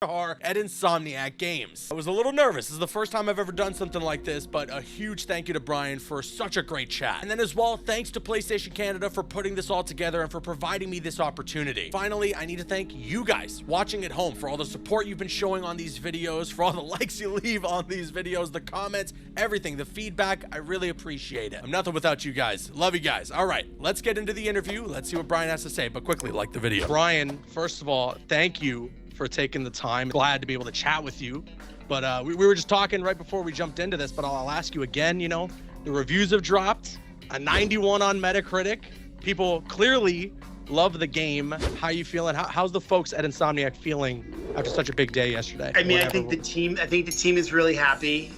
at Insomniac Games. I was a little nervous. This is the first time I've ever done something like this, but a huge thank you to Brian for such a great chat. And then as well, thanks to PlayStation Canada for putting this all together and for providing me this opportunity. Finally, I need to thank you guys watching at home for all the support you've been showing on these videos, for all the likes you leave on these videos, the comments, everything, the feedback. I really appreciate it. I'm nothing without you guys. Love you guys. All right, let's get into the interview. Let's see what Brian has to say, but quickly, like the video. Brian, first of all, thank you for taking the time. Glad to be able to chat with you. But we were just talking right before we jumped into this, but I'll ask you again, you know, the reviews have dropped, a 91 on Metacritic. People clearly love the game. How are you feeling? How's the folks at Insomniac feeling after such a big day yesterday? I mean, I think the team is really happy.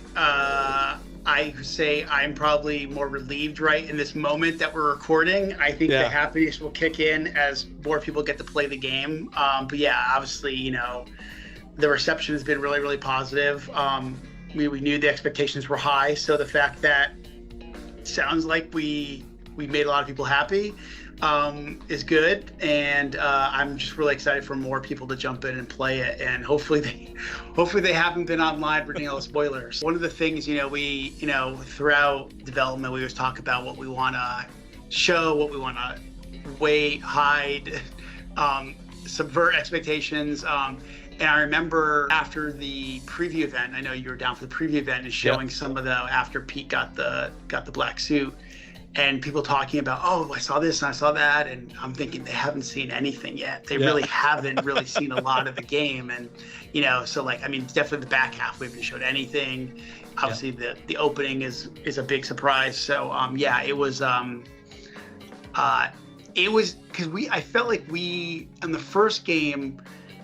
I say I'm probably more relieved right in this moment that we're recording. I think the happiness will kick in as more people get to play the game. But yeah, obviously, you know, the reception has been really, really positive. We knew the expectations were high. So the fact that it sounds like we made a lot of people happy is good. And I'm just really excited for more people to jump in and play it. And hopefully they haven't been online reading all the spoilers. One of the things, throughout development, we always talk about what we want to show, what we want to wait, hide, subvert expectations. And I remember after the preview event, I know you were down for the preview event, and showing some of the, after Pete got the black suit, and people talking about, oh, I saw this and I saw that, and I'm thinking they haven't seen anything yet. They really haven't really seen a lot of the game. And, you know, so like, I mean, definitely the back half, we haven't showed anything. Obviously the opening is a big surprise. So yeah, it was because I felt like we, in the first game,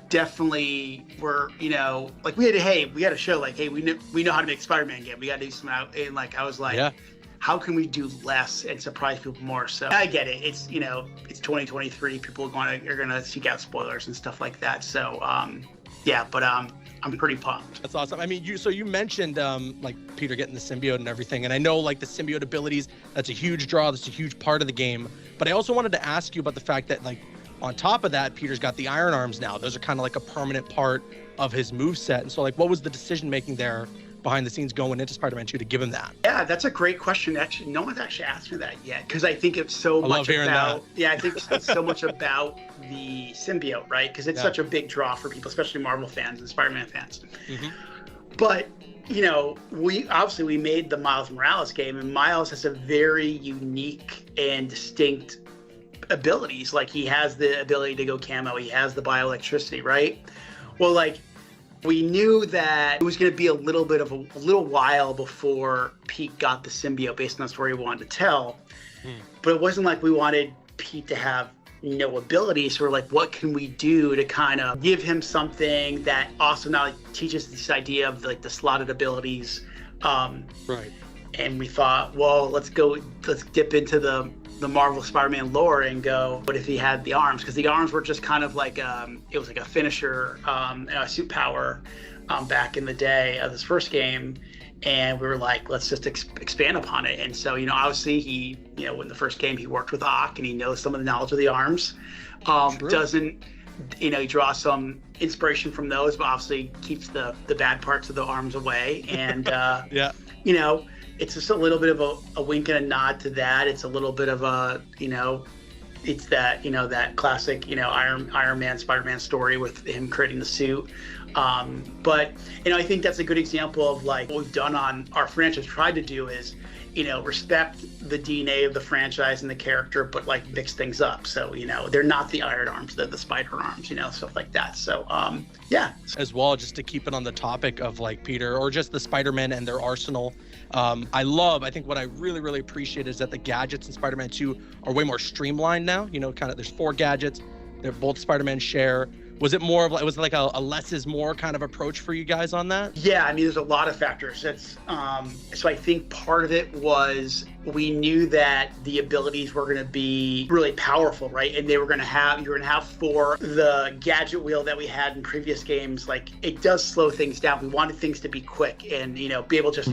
definitely were, you know, like we had to show like, hey, we know how to make Spider-Man game. We got to do something out. And like, I was like, how can we do less and surprise people more? So I get it. It's, you know, it's 2023. People are gonna seek out spoilers and stuff like that. So yeah, but I'm pretty pumped. That's awesome. I mean, you mentioned like Peter getting the symbiote and everything, and I know like the symbiote abilities, that's a huge draw. That's a huge part of the game. But I also wanted to ask you about the fact that like on top of that, Peter's got the iron arms now. Those are kind of like a permanent part of his moveset. And so like, what was the decision making there behind the scenes going into Spider-Man 2 to give him that? Yeah, that's a great question. Actually, no one's actually asked me that yet, because I think it's so much about I think it's so much about the symbiote, right? Because it's such a big draw for people, especially Marvel fans and Spider-Man fans. But you know, we made the Miles Morales game, and Miles has a very unique and distinct abilities. Like, he has the ability to go camo, he has the bioelectricity, right? Well, like, we knew that it was going to be a little while before Pete got the symbiote based on the story we wanted to tell. But it wasn't like we wanted Pete to have no ability. So we're like, what can we do to kind of give him something that also not like teaches this idea of like the slotted abilities. Right. And we thought, well, let's dip into the Marvel Spider-Man lore and go, what if he had the arms? Because the arms were just kind of like, it was like a finisher, a suit power back in the day of this first game. And we were like, let's just expand upon it. And so, you know, obviously he, you know, in the first game, he worked with Ock and he knows some of the knowledge of the arms. He draws some inspiration from those, but obviously keeps the bad parts of the arms away. And, you know, it's just a little bit of a wink and a nod to that. It's a little bit of a, you know, it's that, you know, that classic, you know, Iron Man, Spider-Man story with him creating the suit. But, you know, I think that's a good example of like what we've done on our franchise, tried to do is, you know, respect the DNA of the franchise and the character, but like mix things up. So, you know, they're not the iron arms, they're the spider arms, you know, stuff like that. So, yeah. As well, just to keep it on the topic of like Peter or just the Spider-Man and their arsenal. I think what I really, really appreciate is that the gadgets in Spider-Man 2 are way more streamlined now. You know, kind of there's 4 gadgets. They're both Spider-Man share. Was it more of like, was it like a less is more kind of approach for you guys on that? Yeah, I mean, there's a lot of factors. That's so I think part of it was we knew that the abilities were going to be really powerful, right? And you're going to have for the gadget wheel that we had in previous games, like it does slow things down. We wanted things to be quick and, you know, be able to just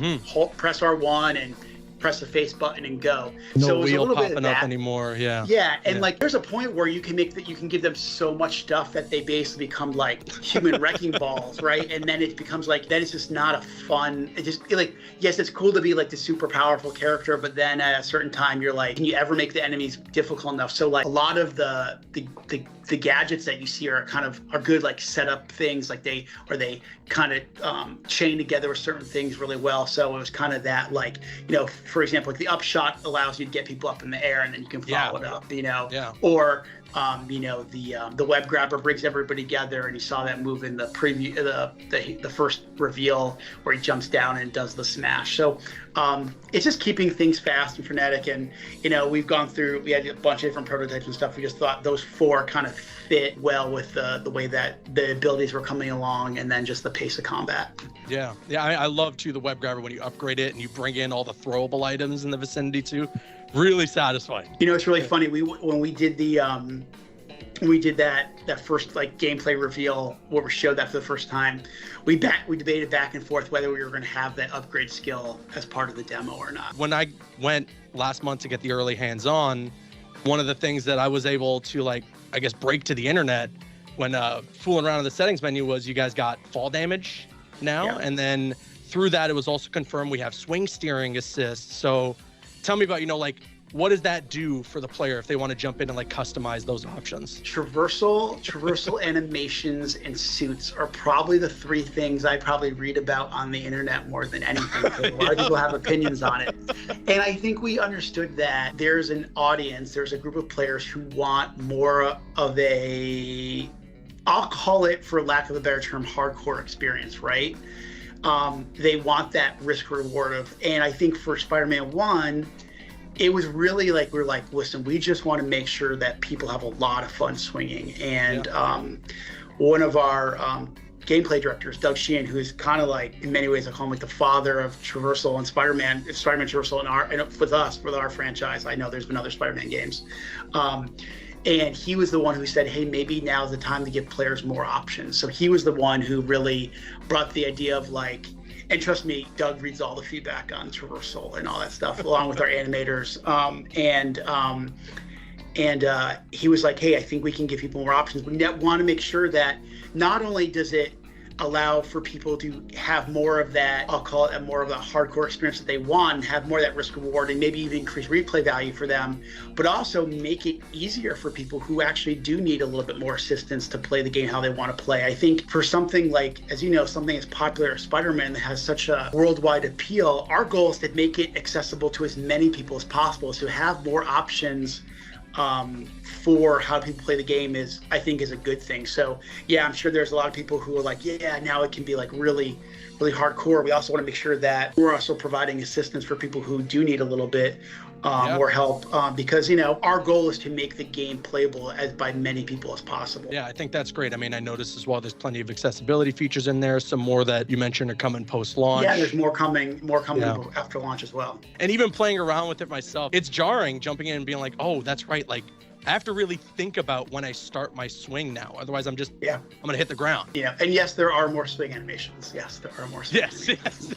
press R1 and press the face button and go. No so it was wheel a little popping bit of up that. anymore. Yeah. Yeah, and like there's a point where you can give them so much stuff that they basically become like human wrecking balls, right? And then it becomes like then it's just not a fun. It just like yes, it's cool to be like the super powerful character, but then at a certain time you're like, can you ever make the enemies difficult enough? So like a lot of the gadgets that you see are good like setup things, like they kind of chain together with certain things really well. So it was kind of that, like, you know, for example, like the upshot allows you to get people up in the air and then you can follow it up, you know, or you know, the web grabber brings everybody together, and you saw that move in the preview, the first reveal where he jumps down and does the smash. So it's just keeping things fast and frenetic. And you know, we had a bunch of different prototypes and stuff. We just thought those 4 kind of fit well with the way that the abilities were coming along, and then just the pace of combat. Yeah, I love too the web grabber when you upgrade it and you bring in all the throwable items in the vicinity too. Really satisfying. You know, it's really funny. When we did that first like gameplay reveal where we showed that for the first time, we debated back and forth whether we were going to have that upgrade skill as part of the demo or not. When I went last month to get the early hands-on, one of the things that I was able to, like, I guess, break to the internet when fooling around in the settings menu was you guys got fall damage now, and then through that it was also confirmed we have swing steering assist. So tell me about, you know, like, what does that do for the player if they want to jump in and like customize those options? Traversal animations and suits are probably the 3 things I probably read about on the internet more than anything. A lot of people have opinions on it. And I think we understood that there's a group of players who want more of a, I'll call it, for lack of a better term, hardcore experience, right? They want that risk reward of, and I think for Spider-Man 1, it was really like, we're like, listen, we just want to make sure that people have a lot of fun swinging. And one of our gameplay directors, Doug Sheehan, who's kind of like, in many ways, I call him like the father of traversal and Spider-Man traversal and with our franchise. I know there's been other Spider-Man games. And he was the one who said, hey, maybe now's the time to give players more options. So he was the one who really brought the idea of like, and trust me, Doug reads all the feedback on traversal and all that stuff, along with our animators. And he was like, hey, I think we can give people more options. We want to make sure that not only does it allow for people to have more of that, I'll call it more of the hardcore experience that they want, and have more of that risk reward, and maybe even increase replay value for them, but also make it easier for people who actually do need a little bit more assistance to play the game how they want to play. I think for something like, as you know, something as popular as Spider-Man that has such a worldwide appeal, our goal is to make it accessible to as many people as possible. So have more options for how people play the game is a good thing. So yeah, I'm sure there's a lot of people who are like, yeah, now it can be like really, really hardcore. We also want to make sure that we're also providing assistance for people who do need a little bit more help, because, you know, our goal is to make the game playable by many people as possible. Yeah, I think that's great. I mean, I noticed as well, there's plenty of accessibility features in there. Some more that you mentioned are coming post-launch. Yeah, there's more coming after launch as well. And even playing around with it myself, it's jarring jumping in and being like, oh, that's right. Like, I have to really think about when I start my swing now. Otherwise, I'm going to hit the ground. Yeah, and yes, there are more swing animations. Yes, there are more swing animations.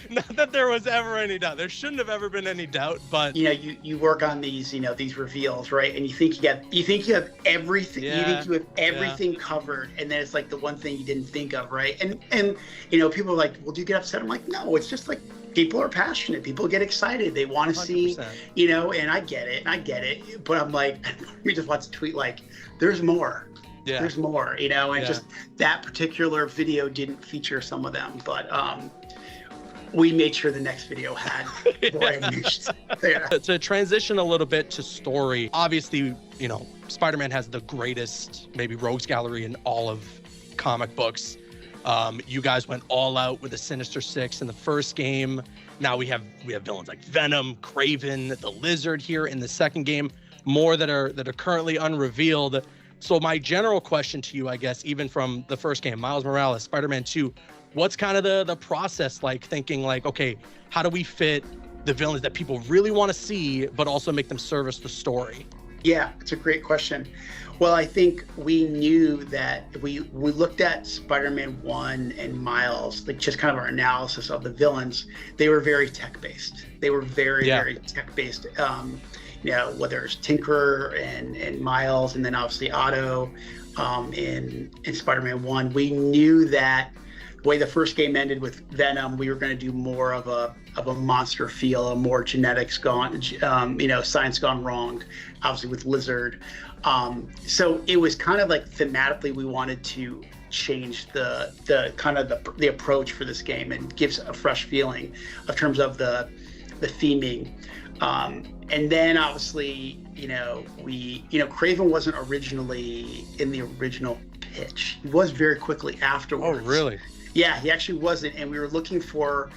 Not that there was ever any doubt. There shouldn't have ever been any doubt, but... You know, you work on these, you know, these reveals, right? And you think you have everything, you think you have everything covered, and then it's like the one thing you didn't think of, right? And you know, people are like, well, do you get upset? I'm like, no, it's just like, people are passionate. People get excited. They want to see, you know, and I get it. But I'm like, we just watch a tweet like, there's more. Yeah. There's more, you know, and just that particular video didn't feature some of them. But we made sure the next video had more animations. To transition a little bit to story, obviously, you know, Spider-Man has the greatest, maybe rogues gallery in all of comic books. You guys went all out with the Sinister Six in the first game. Now we have villains like Venom, Kraven, the Lizard here in the second game, more that are currently unrevealed. So my general question to you, I guess, even from the first game, Miles Morales, Spider-Man 2, what's kind of the process like, thinking like, okay, how do we fit the villains that people really want to see, but also make them service the story? Yeah, it's a great question. Well, I think we knew that we looked at Spider-Man 1 and Miles, like just kind of our analysis of the villains. They were very tech-based. They were very tech-based. Whether it's Tinkerer and Miles, and then obviously Otto in Spider-Man 1. We knew that the way the first game ended with Venom, we were going to do more of a monster feel, a more genetics gone, science gone wrong, obviously with Lizard. So it was kind of like thematically we wanted to change the kind of the approach for this game and gives a fresh feeling in terms of the theming. And then obviously, Kraven wasn't originally in the original pitch. He was very quickly afterwards. Oh, really? Yeah, he actually wasn't. And we were looking for,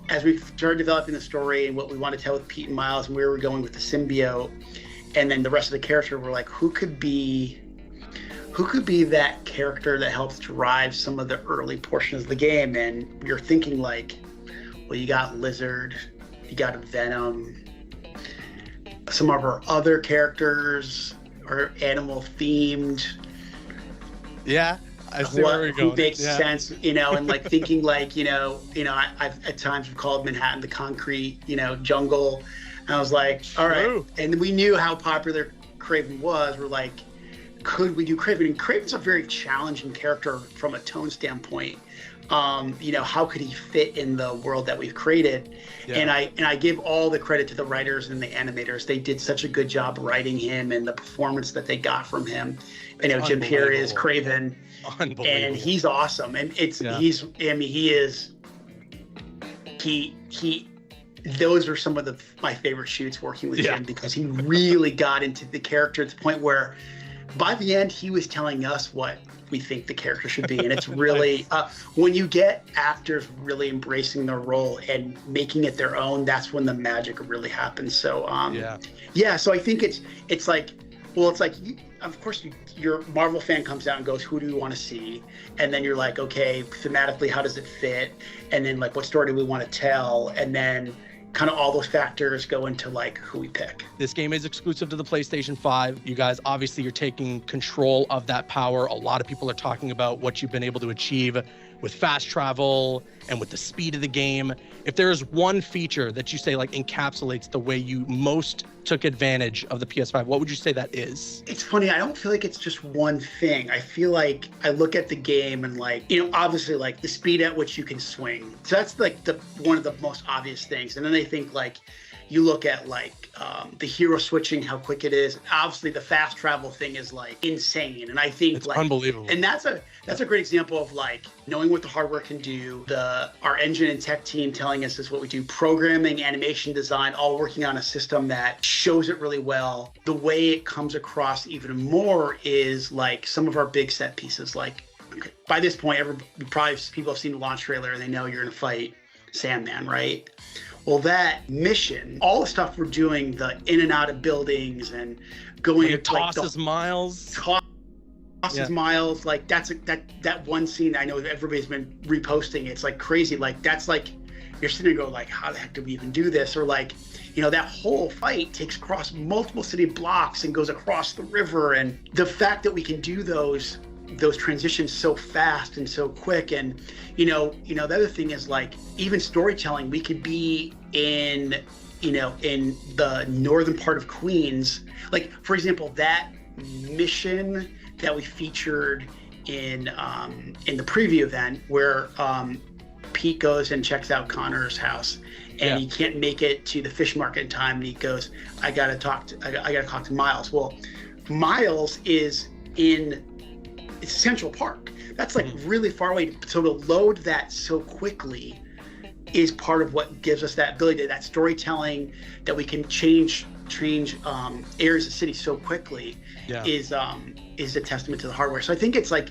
as we started developing the story and what we wanted to tell with Pete and Miles, and where we were going with the symbiote, and then the rest of the character, we're like, who could be that character that helps drive some of the early portions of the game? And we were thinking like, well, you got Lizard, you got Venom, some of our other characters are animal themed. Yeah. I see where you're going. Who makes sense, and like thinking like, I've at times we've called Manhattan the concrete, jungle. And I was like, all right. True. And we knew how popular Kraven was. We're like, could we do Kraven? And Kraven's a very challenging character from a tone standpoint. How could he fit in the world that we've created? Yeah. And I give all the credit to the writers and the animators. They did such a good job writing him and the performance that they got from him. Jim Carrey is Kraven. And he's awesome. And those are some of my favorite shoots working with him, because he really got into the character to the point where by the end he was telling us what we think the character should be. And it's really when you get actors really embracing their role and making it their own, that's when the magic really happens. So so I think it's like, of course, your Marvel fan comes out and goes, who do you want to see? And then you're like, okay, thematically, how does it fit? And then like, what story do we want to tell? And then kind of all those factors go into like who we pick. This game is exclusive to the PlayStation 5. You guys, obviously, you're taking control of that power. A lot of people are talking about what you've been able to achieve with fast travel and with the speed of the game. If there is one feature that you say like encapsulates the way you most took advantage of the PS5, what would you say that is? It's funny, I don't feel like it's just one thing. I feel like I look at the game and like, obviously like the speed at which you can swing. So that's like one of the most obvious things. And then I think like, you look at like the hero switching, how quick it is. Obviously, the fast travel thing is like insane, and I think it's like unbelievable. And that's a great example of like knowing what the hardware can do. Our engine and tech team telling us this is what we do. Programming, animation design, all working on a system that shows it really well. The way it comes across even more is like some of our big set pieces. Like by this point, probably people have seen the launch trailer and they know you're gonna fight Sandman, right? Well, that mission, all the stuff we're doing, the in and out of buildings and going to tosses Miles. Miles, like that one scene I know everybody's been reposting. It's like crazy. Like that's like you're sitting there going like, how the heck did we even do this? Or like, that whole fight takes across multiple city blocks and goes across the river. And the fact that we can do those transitions so fast and so quick. And the other thing is like even storytelling, we could be in the northern part of Queens, like for example that mission that we featured in the preview event where Pete goes and checks out Connor's house and he can't make it to the fish market in time, and he goes, I gotta talk to Miles. Well, Miles is in Central Park. That's like really far away. So to load that so quickly is part of what gives us that ability, that storytelling, that we can change areas of the city so quickly is a testament to the hardware. So I think it's like,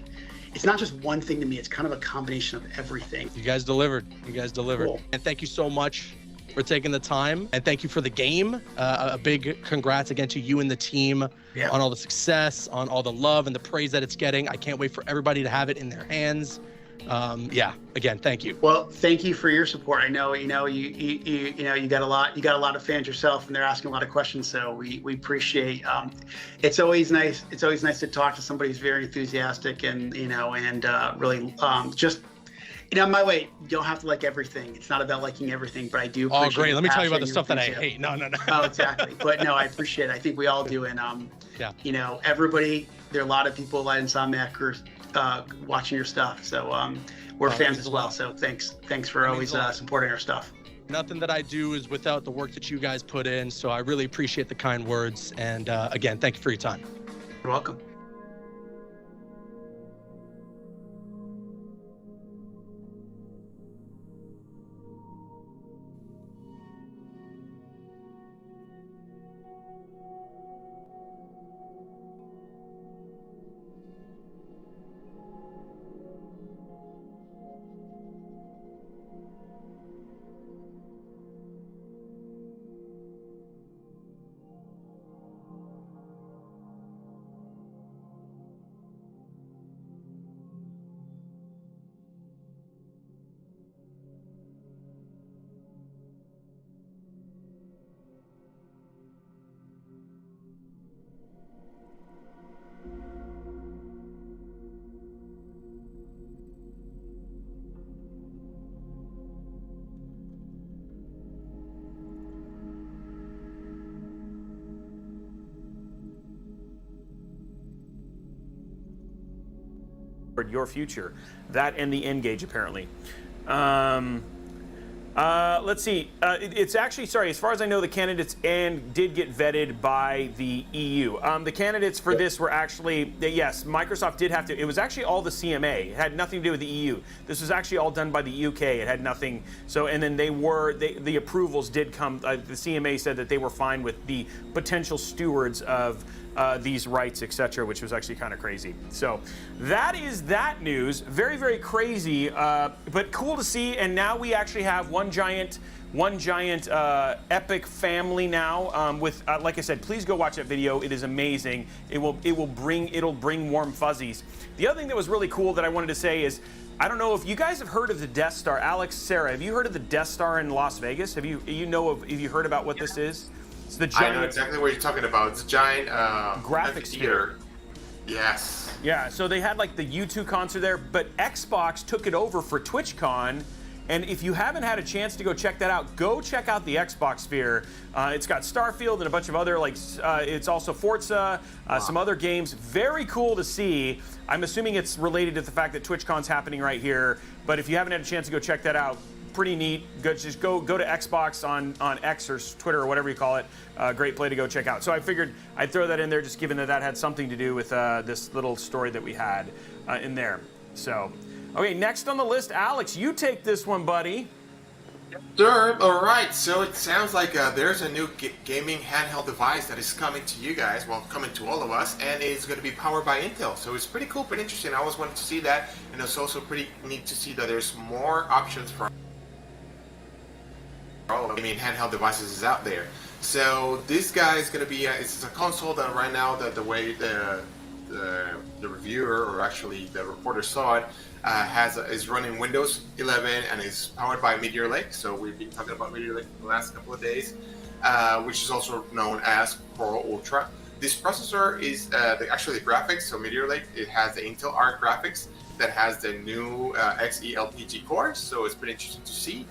it's not just one thing to me, it's kind of a combination of everything. You guys delivered. Cool. And thank you so much for taking the time, and thank you for the game. A big congrats again to you and the team on all the success, on all the love and the praise that it's getting. I can't wait for everybody to have it in their hands Yeah, again, thank you. Well, thank you for your support. I know, you got a lot of fans yourself, and they're asking a lot of questions. So we appreciate. It's always nice. It's always nice to talk to somebody who's very enthusiastic and really just. My way, you don't have to like everything. It's not about liking everything, but I do appreciate. Oh, great. Let me tell you about the passion, stuff that I hate. No. Oh, exactly. But no, I appreciate it. I think we all do. And, everybody, there are a lot of people at Insomniac who are watching your stuff. So we're fans as well. So thanks for always supporting our stuff. Nothing that I do is without the work that you guys put in. So I really appreciate the kind words. And again, thank you for your time. You're welcome. Your future, that and the N-Gage apparently. Let's see. It's actually, sorry, as far as I know, the candidates did get vetted by the EU. The candidates for this were actually, yes, Microsoft did have to. It was actually all the CMA. It had nothing to do with the EU. This was actually all done by the UK. It had nothing. So, and then the approvals did come. The CMA said that they were fine with the potential stewards of these rights, etc., which was actually kind of crazy. So that is that news. Very, very crazy, but cool to see. And now we actually have one giant epic family now. With like I said, please go watch that video. It is amazing. It'll bring warm fuzzies. The other thing that was really cool that I wanted to say is, I don't know if you guys have heard of the Death Star. Alex, Sarah, have you heard of the Death Star in Las Vegas? Have you heard about what this is? It's the giant, I know exactly what you're talking about. It's a giant graphics theater. Yes. Yeah, so they had like the U2 concert there, but Xbox took it over for TwitchCon. And if you haven't had a chance to go check that out, go check out the Xbox Sphere. It's got Starfield and a bunch of other, it's also Forza, some other games. Very cool to see. I'm assuming it's related to the fact that TwitchCon's happening right here. But if you haven't had a chance to go check that out, pretty neat. Just go to Xbox on X or Twitter or whatever you call it. Great play to go check out. So I figured I'd throw that in there, just given that had something to do with this little story that we had in there. So, okay, next on the list, Alex, you take this one, buddy. Sure. All right. So it sounds like there's a new gaming handheld device that is coming to you guys, well, coming to all of us, and it's going to be powered by Intel. So it's pretty cool, pretty interesting. I always wanted to see that, and it's also pretty neat to see that there's more options for gaming handheld devices is out there. So this guy is going to be it's a console that right now the way the reviewer, or actually the reporter, saw it is running Windows 11 and is powered by Meteor Lake. So we've been talking about Meteor Lake for the last couple of days, which is also known as Coral Ultra. This processor is actually the graphics. So Meteor Lake, it has the Intel Arc graphics that has the new Xe LPG cores. So it's pretty interesting to see.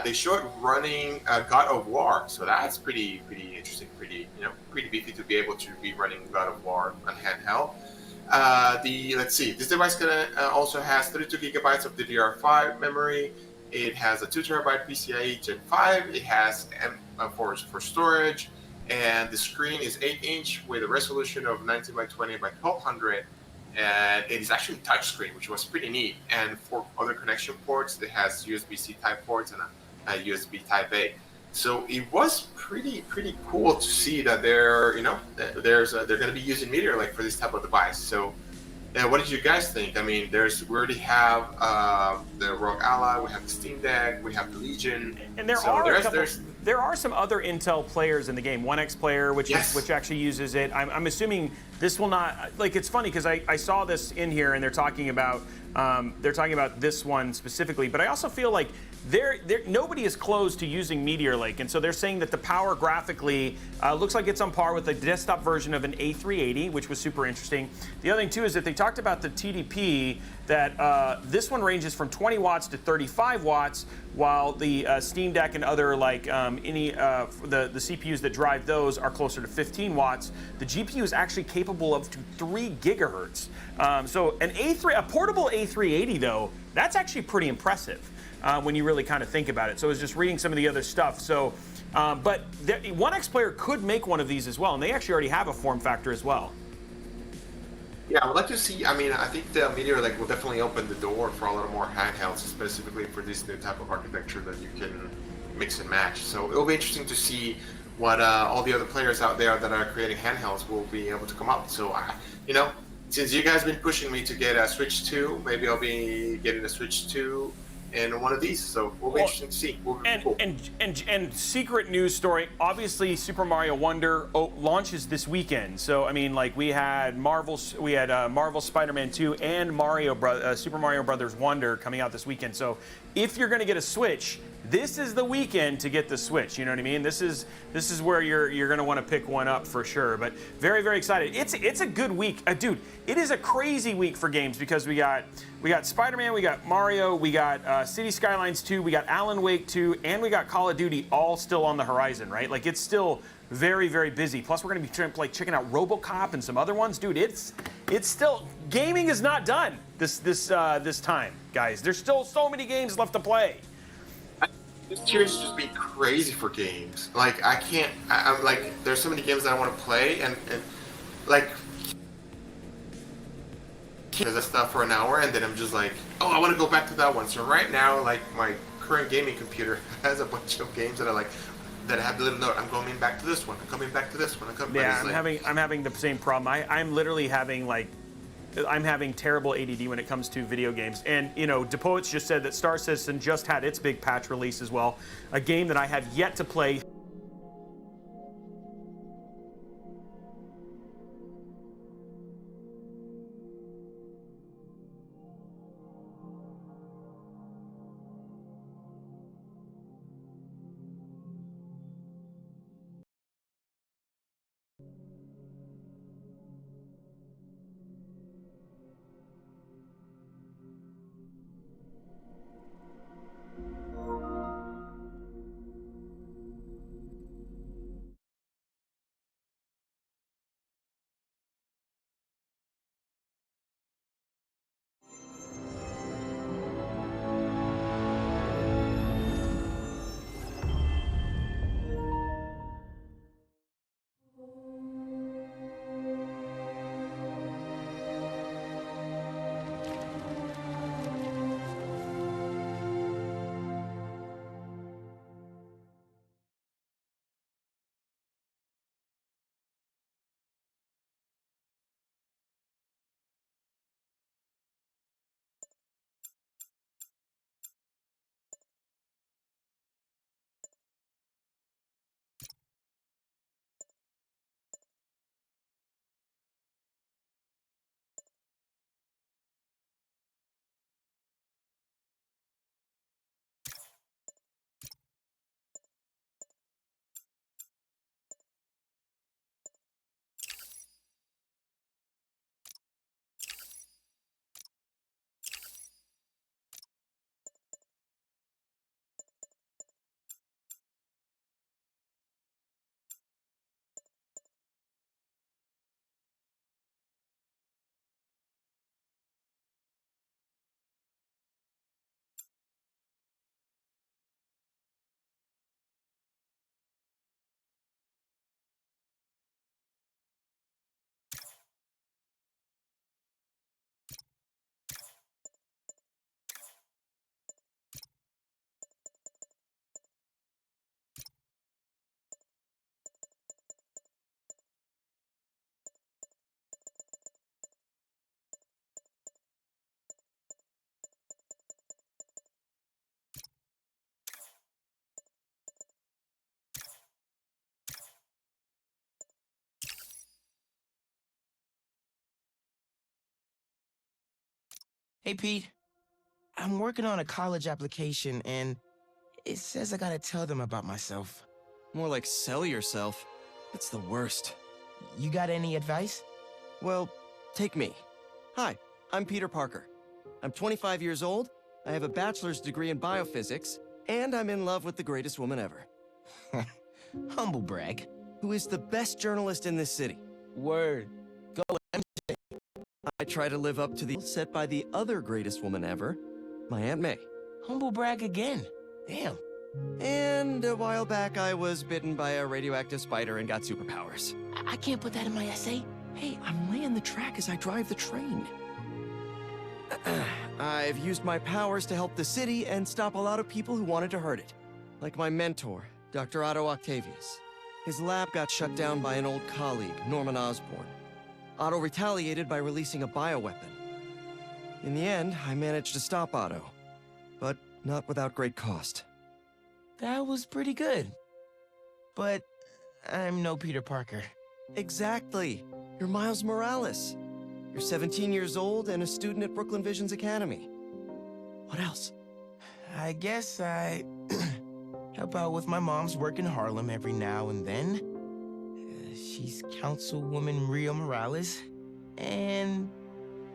They show it running God of War, so that's pretty interesting, pretty beefy to be able to be running God of War on handheld. Let's see, this device also has 32 gigabytes of DDR5 memory. It has a 2 terabyte PCIe Gen 5. It has M4 for storage, and the screen is 8-inch with a resolution of 19 by 20 by 1200. And it is actually touchscreen, which was pretty neat. And for other connection ports, it has USB-C type ports and a USB type A. So it was pretty cool to see that they're going to be using Meteor Lake for this type of device. So what did you guys think? I mean, we already have the Rogue Ally, we have the Steam Deck, we have the Legion, and there are some other Intel players in the game. 1X Player, which actually uses it. I'm assuming this will not, it's funny because I saw this in here and they're talking about They're talking about this one specifically, but I also feel like nobody is closed to using Meteor Lake, and so they're saying that the power graphically looks like it's on par with the desktop version of an A380, which was super interesting. The other thing too is that they talked about the TDP, that this one ranges from 20 watts to 35 watts, while the Steam Deck and other the CPUs that drive those are closer to 15 watts. The GPU is actually capable of to 3 gigahertz. So a portable A380 though, that's actually pretty impressive when you really kind of think about it. So I was just reading some of the other stuff. So, but One X Player could make one of these as well, and they actually already have a form factor as well. Yeah, I would like to see. I mean, I think the Meteor Lake will definitely open the door for a little more handhelds, specifically for this new type of architecture that you can mix and match. So it'll be interesting to see what all the other players out there that are creating handhelds will be able to come up. So, since you guys have been pushing me to get a Switch 2, maybe I'll be getting a Switch 2 in one of these. So it'll be interesting to see. And secret news story, obviously Super Mario Wonder launches this weekend. So I mean, like we had Marvel Spider-Man 2 and Super Mario Brothers Wonder coming out this weekend. So if you're going to get a Switch, this is the weekend to get the Switch. You know what I mean? This is where you're going to want to pick one up for sure. But very, very excited. It's a good week, dude. It is a crazy week for games because we got Spider-Man, we got Mario, we got City Skylines 2, we got Alan Wake 2, and we got Call of Duty all still on the horizon, right? Like it's still very, very busy. Plus we're going to be checking out RoboCop and some other ones, dude. It's still, gaming is not done this time, guys. There's still so many games left to play. This year's just been crazy for games. Like I'm like, there's so many games that I want to play, and like there's that stuff for an hour, and then I'm just like, oh, I want to go back to that one. So right now, like my current gaming computer has a bunch of games that I have the little note. I'm going back to this one. I'm coming back to this one. I'm having the same problem. I'm literally having I'm having terrible ADD when it comes to video games. And, DePoets just said that Star Citizen just had its big patch release as well. A game that I have yet to play. Hey, Pete. I'm working on a college application, and it says I gotta tell them about myself. More like sell yourself. It's the worst. You got any advice? Well, take me. Hi, I'm Peter Parker. I'm 25 years old, I have a bachelor's degree in biophysics, and I'm in love with the greatest woman ever. Humble brag. Who is the best journalist in this city. Word. Go. I try to live up to the set by the other greatest woman ever, my Aunt May. Humble brag again. Damn. And a while back, I was bitten by a radioactive spider and got superpowers. I can't put that in my essay. Hey, I'm laying the track as I drive the train. I've used my powers to help the city and stop a lot of people who wanted to hurt it. Like my mentor, Dr. Otto Octavius. His lab got shut down by an old colleague, Norman Osborn. Otto retaliated by releasing a bioweapon. In the end, I managed to stop Otto, but not without great cost. That was pretty good. But I'm no Peter Parker. Exactly. You're Miles Morales. You're 17 years old and a student at Brooklyn Visions Academy. What else? I guess I help out with my mom's work in Harlem every now and then. She's Councilwoman Rio Morales. And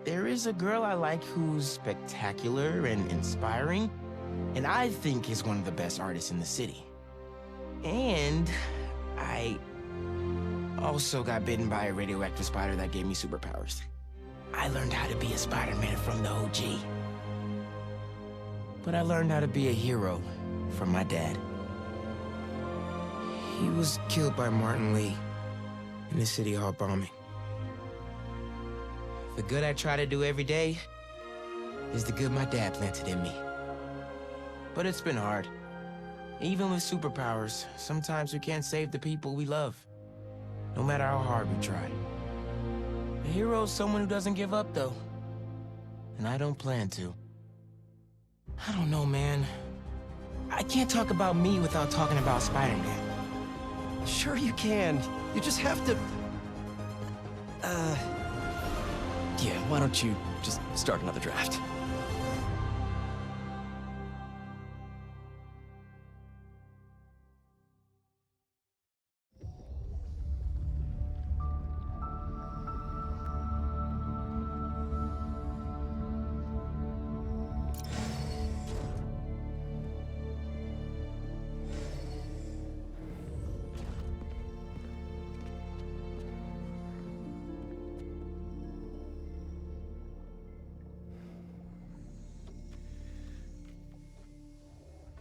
there is a girl I like who's spectacular and inspiring, and I think is one of the best artists in the city. And I also got bitten by a radioactive spider that gave me superpowers. I learned how to be a Spider-Man from the OG. But I learned how to be a hero from my dad. He was killed by Martin Lee in the City Hall bombing. The good I try to do every day is the good my dad planted in me. But it's been hard. Even with superpowers, sometimes we can't save the people we love, no matter how hard we try. A hero is someone who doesn't give up, though. And I don't plan to. I don't know, man. I can't talk about me without talking about Spider-Man. Sure you can. You just have to... Yeah, why don't you just start another draft?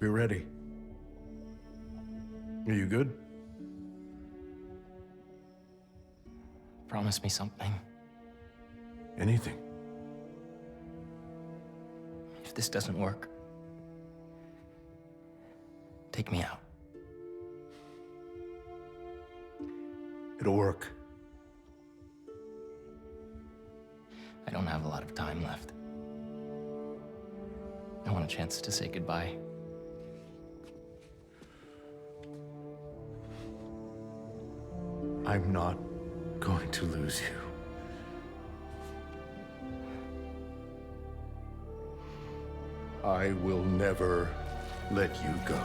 We're ready. Are you good? Promise me something. Anything. If this doesn't work, take me out. It'll work. I don't have a lot of time left. I want a chance to say goodbye. I'm not going to lose you. I will never let you go.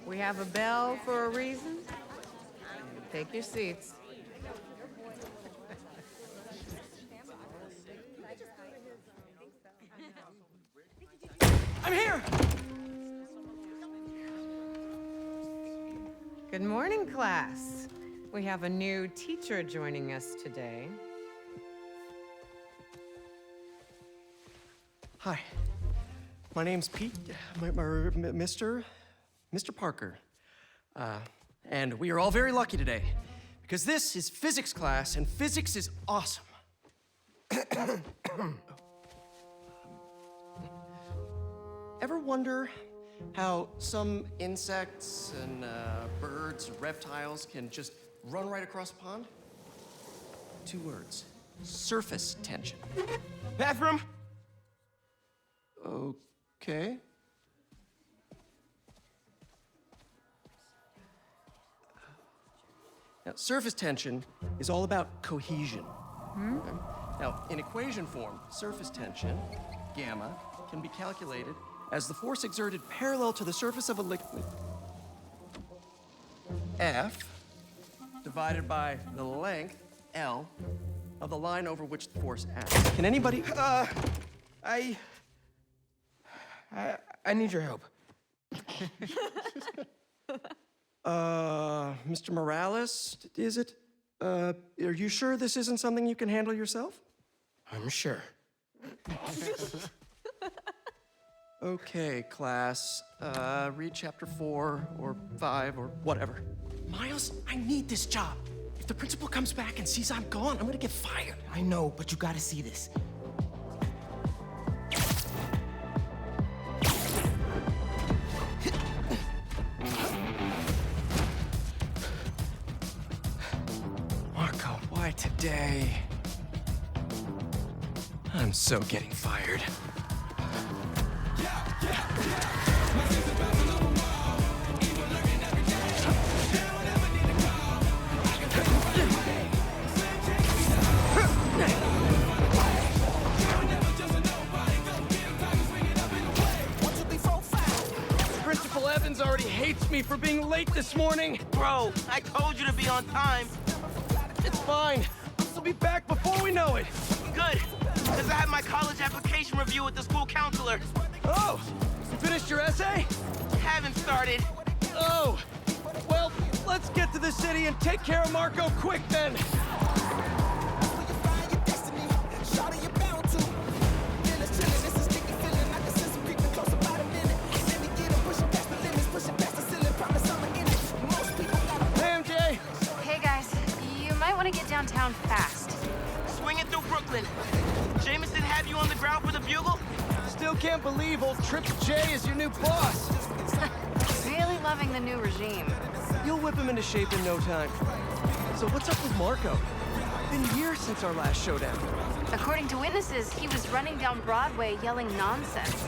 We have a bell for a reason. Take your seats. I'm here! Good morning, class. We have a new teacher joining us today. Hi. My name's Pete, Mr. Parker. And we are all very lucky today, because this is physics class, and physics is awesome. Ever wonder how some insects and birds, reptiles can just run right across a pond? 2 words. Surface tension. Bathroom? Okay. Now, surface tension is all about cohesion. Okay? Now, in equation form, surface tension, gamma, can be calculated as the force exerted parallel to the surface of a liquid, F, divided by the length, L, of the line over which the force acts. Can anybody... I need your help. Mr. Morales, is it? Are you sure this isn't something you can handle yourself? I'm sure. Okay, class. Read chapter 4 or 5 or whatever. Miles, I need this job. If the principal comes back and sees I'm gone, I'm gonna get fired. I know, but you gotta see this. Marco, why today? I'm so getting fired. Principal Evans already hates me for being late this morning. Bro, I told you to be on time. It's fine. We'll be back before we know it. Good, because I had my college application review with the school counselor. Oh, you finished your essay? Haven't started. Oh, well, let's get to the city and take care of Marco quick then. Hey, MJ. Hey guys, you might want to get downtown fast. Swinging through Brooklyn. Jameson have you on the ground for the bugle? Still can't believe old Trips J is your new boss. Really loving the new regime. You'll whip him into shape in no time. So what's up with Marco? Been years since our last showdown. According to witnesses, he was running down Broadway yelling nonsense.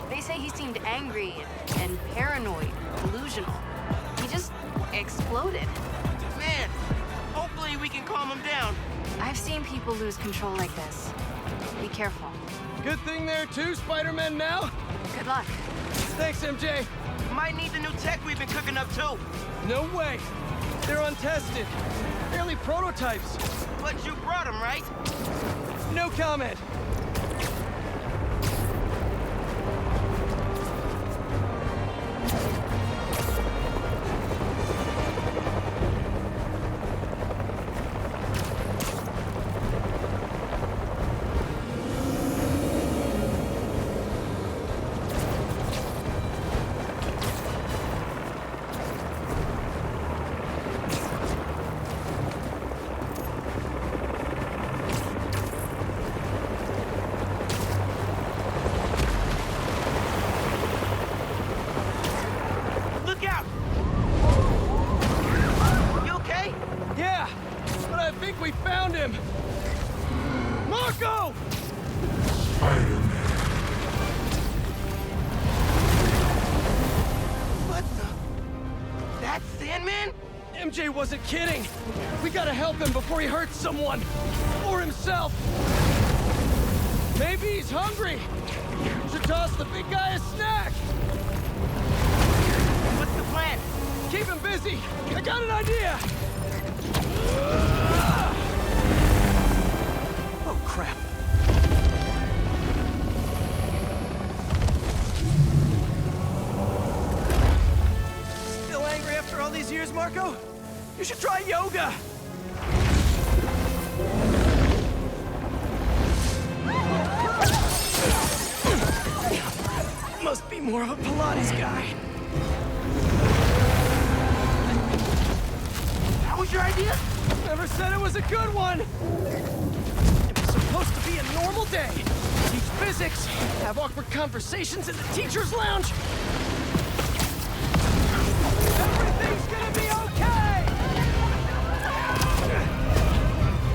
They say he seemed angry and paranoid, delusional. He just exploded. Man, hopefully we can calm him down. I've seen people lose control like this. Be careful. Good thing there too, Spider-Man now. Good luck. Thanks, MJ. Might need the new tech we've been cooking up too. No way. They're untested. Barely prototypes. But you brought him, right? No comment. Look out! You okay? Yeah, but I think we found him. Marco! What the? That's Sandman? MJ wasn't kidding. We gotta help him before he hurts someone. Or himself. Maybe he's hungry. Should toss the big guy a snack. What's the plan? Keep him busy. I got an idea. Oh, crap. Still angry after all these years, Marco? You should try yoga. Must be more of a Pilates guy. That was your idea? Never said it was a good one. It was supposed supposed to be a normal day. Teach physics, have awkward conversations in the teacher's lounge. Everything's gonna be okay!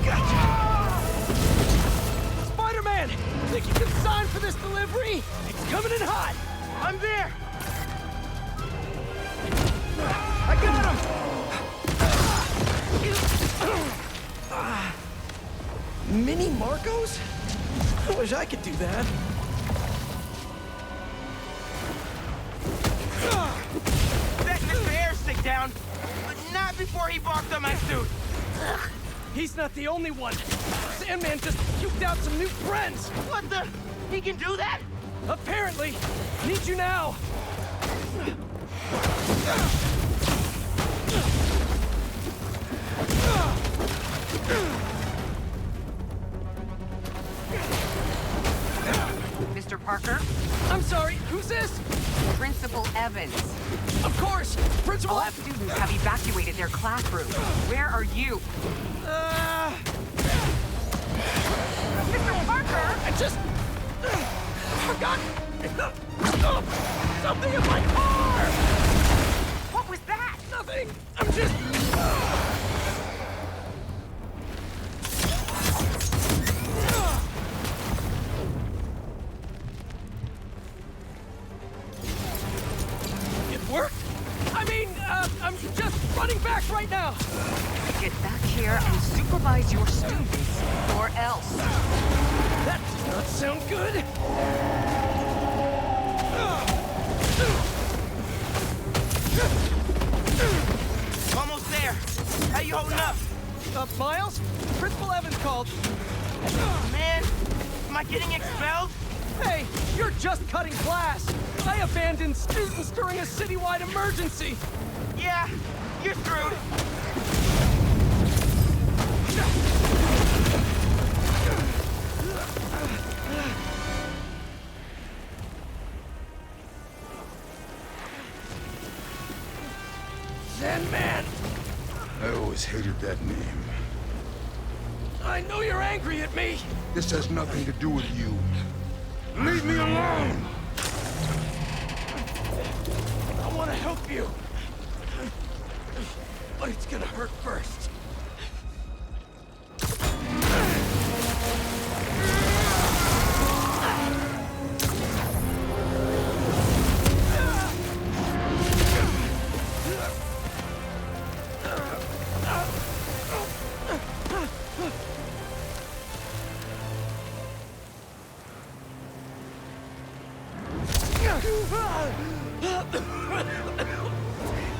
Gotcha! Spider-Man! Think you can sign for this delivery? It's coming in hot! I'm there! I got him! Mini Marcos? I wish I could do that. Let Mr. Airstick down, but not before he barked on my suit. He's not the only one. Sandman just puked out some new friends. What the? He can do that? Apparently. Need you now. Mr. Parker? I'm sorry, who's this? Principal Evans. Of course, Principal All Evans. students have evacuated their classroom. Where are you? Mr. Parker! I just forgot something in my car. What was that? Nothing. I'm just. It worked. I mean, I'm just running back right now. Get back here and supervise your students, or else. That does not sound good. Almost there. How you holding up? Miles? Principal Evans called. Man, am I getting expelled? Hey, you're just cutting class. I abandoned students during a citywide emergency. Yeah, you're screwed. Sandman! I always hated that name. I know you're angry at me. This has nothing to do with you. Leave me alone! I want to help you. But it's gonna hurt first.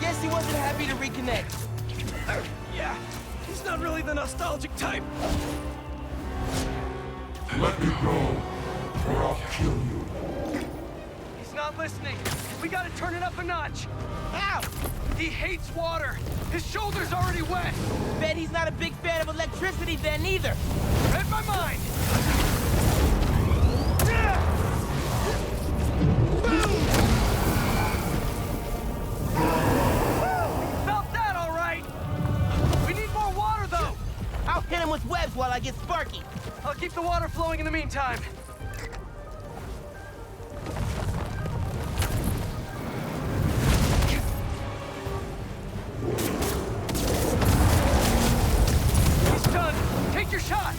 Guess he wasn't happy to reconnect. Yeah, he's not really the nostalgic type. Let me go, or I'll kill you. He's not listening. We gotta turn it up a notch. How? He hates water. His shoulder's already wet. Bet he's not a big fan of electricity then either. Read my mind. Felt that all right. We need more water though. I'll hit him with webs while I get Sparky. I'll keep the water flowing in the meantime. He's done. Take your shot.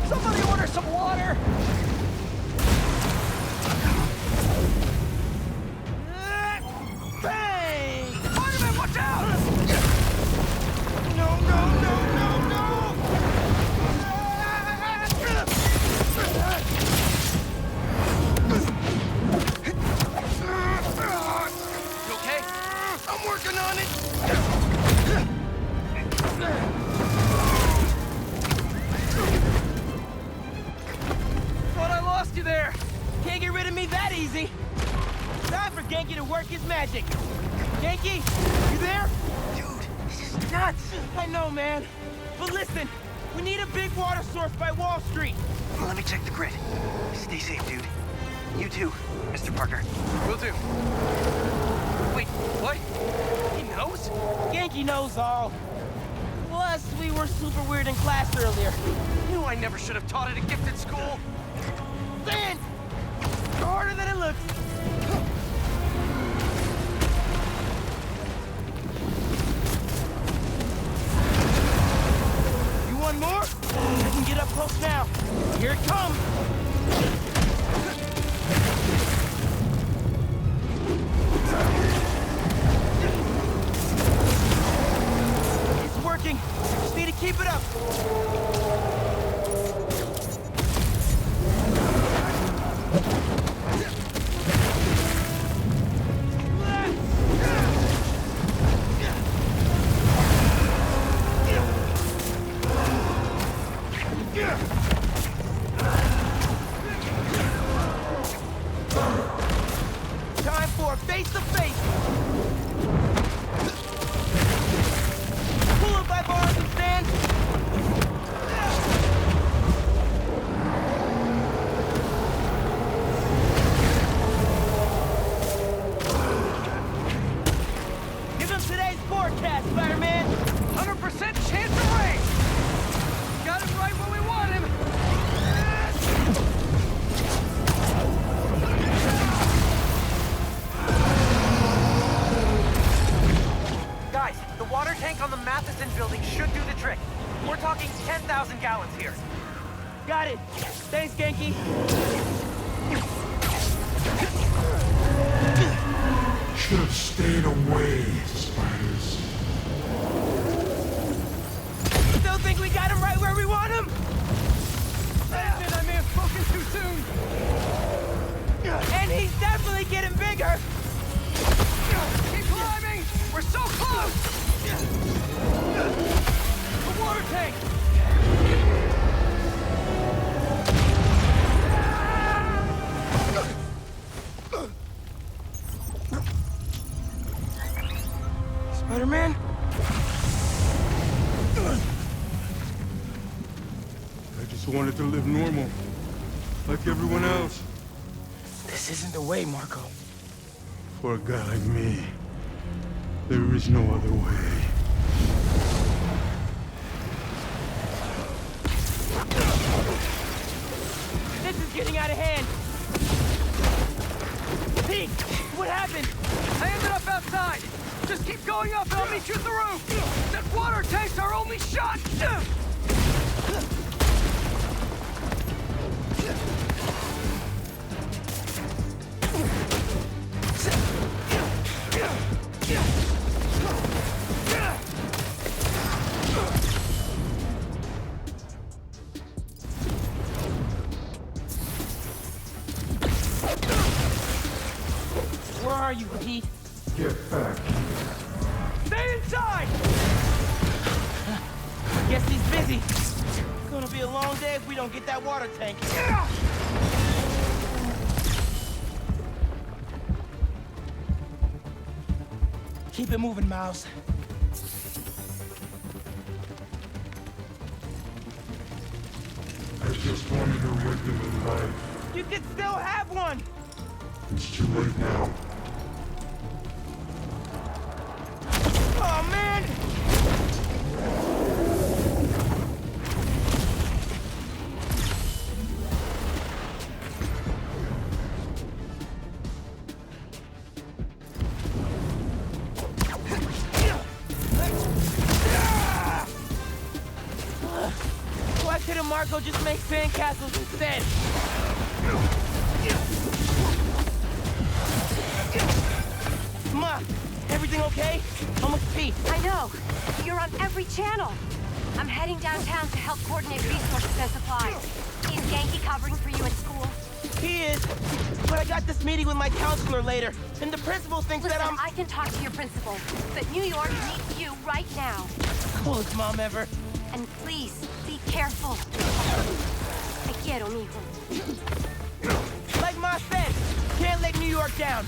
Somebody order some water. Bang! Spider-Man, watch out! No, no, no, no, no! You okay? I'm working on it! Thought I lost you there. Can't get rid of me that easy. Time for Genki to work his magic. Genki, you there? Dude, this is nuts. I know, man. But listen, we need a big water source by Wall Street. Let me check the grid. Stay safe, dude. You too, Mr. Parker. Will do. Wait, what? He knows? Genki knows all. Plus, we were super weird in class earlier. Knew I never should have taught at a gifted school. Sand! Harder than it looks. You want more? I can get up close now. Here it comes. It's working. Just need to keep it up. Time for face-to-face! Pull up by bars and stand! Give him today's forecast, Spider-Man! 100% chance of rain! Got him right where we want him! Guys, the water tank on the Matheson building should do the trick. We're talking 10,000 gallons here. Got it! Thanks, Genki! Should have stayed away, spiders. Still think we got him right where we want him? Admit I may have spoken too soon. And he's definitely getting bigger! Keep climbing! We're so close! The water tank! Spider-Man? I just wanted to live normal, like everyone else. This isn't the way, Marco. For a guy like me, there is no other way. This is getting out of hand! Pete! What happened? I ended up outside! Just keep going up and I'll meet you at the roof! That water tank's our only shot! Where are you, Pete? Get back. Stay inside! Guess he's busy. It's gonna be a long day if we don't get that water tank. Keep it moving, Miles. I just wanted a regular life. You can still have one! It's too late now. Oh, man! Why couldn't Marco just make sandcastles instead? Ma, everything okay? Almost Pete. I know. You're on every channel. I'm heading downtown to help coordinate resources and supplies. Is Genki covering for you at school? He is. But I got this meeting with my counselor later, and the principal thinks Listen, that I'm... I can talk to your principal, but New York needs you right now. Coolest mom ever. And please, be careful. Te quiero, mijo. Like Ma said, can't let New York down.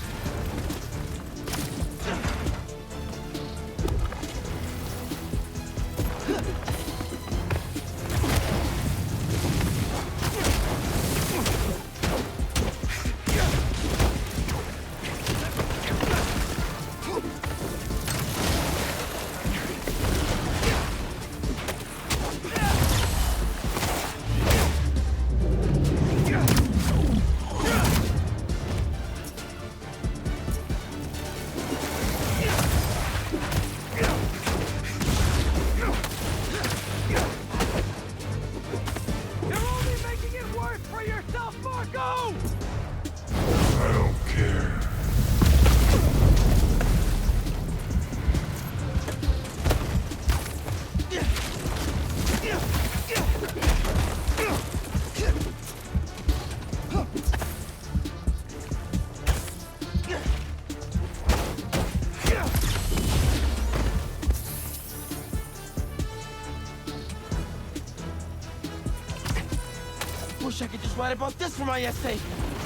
Wish I could just write about this for my essay.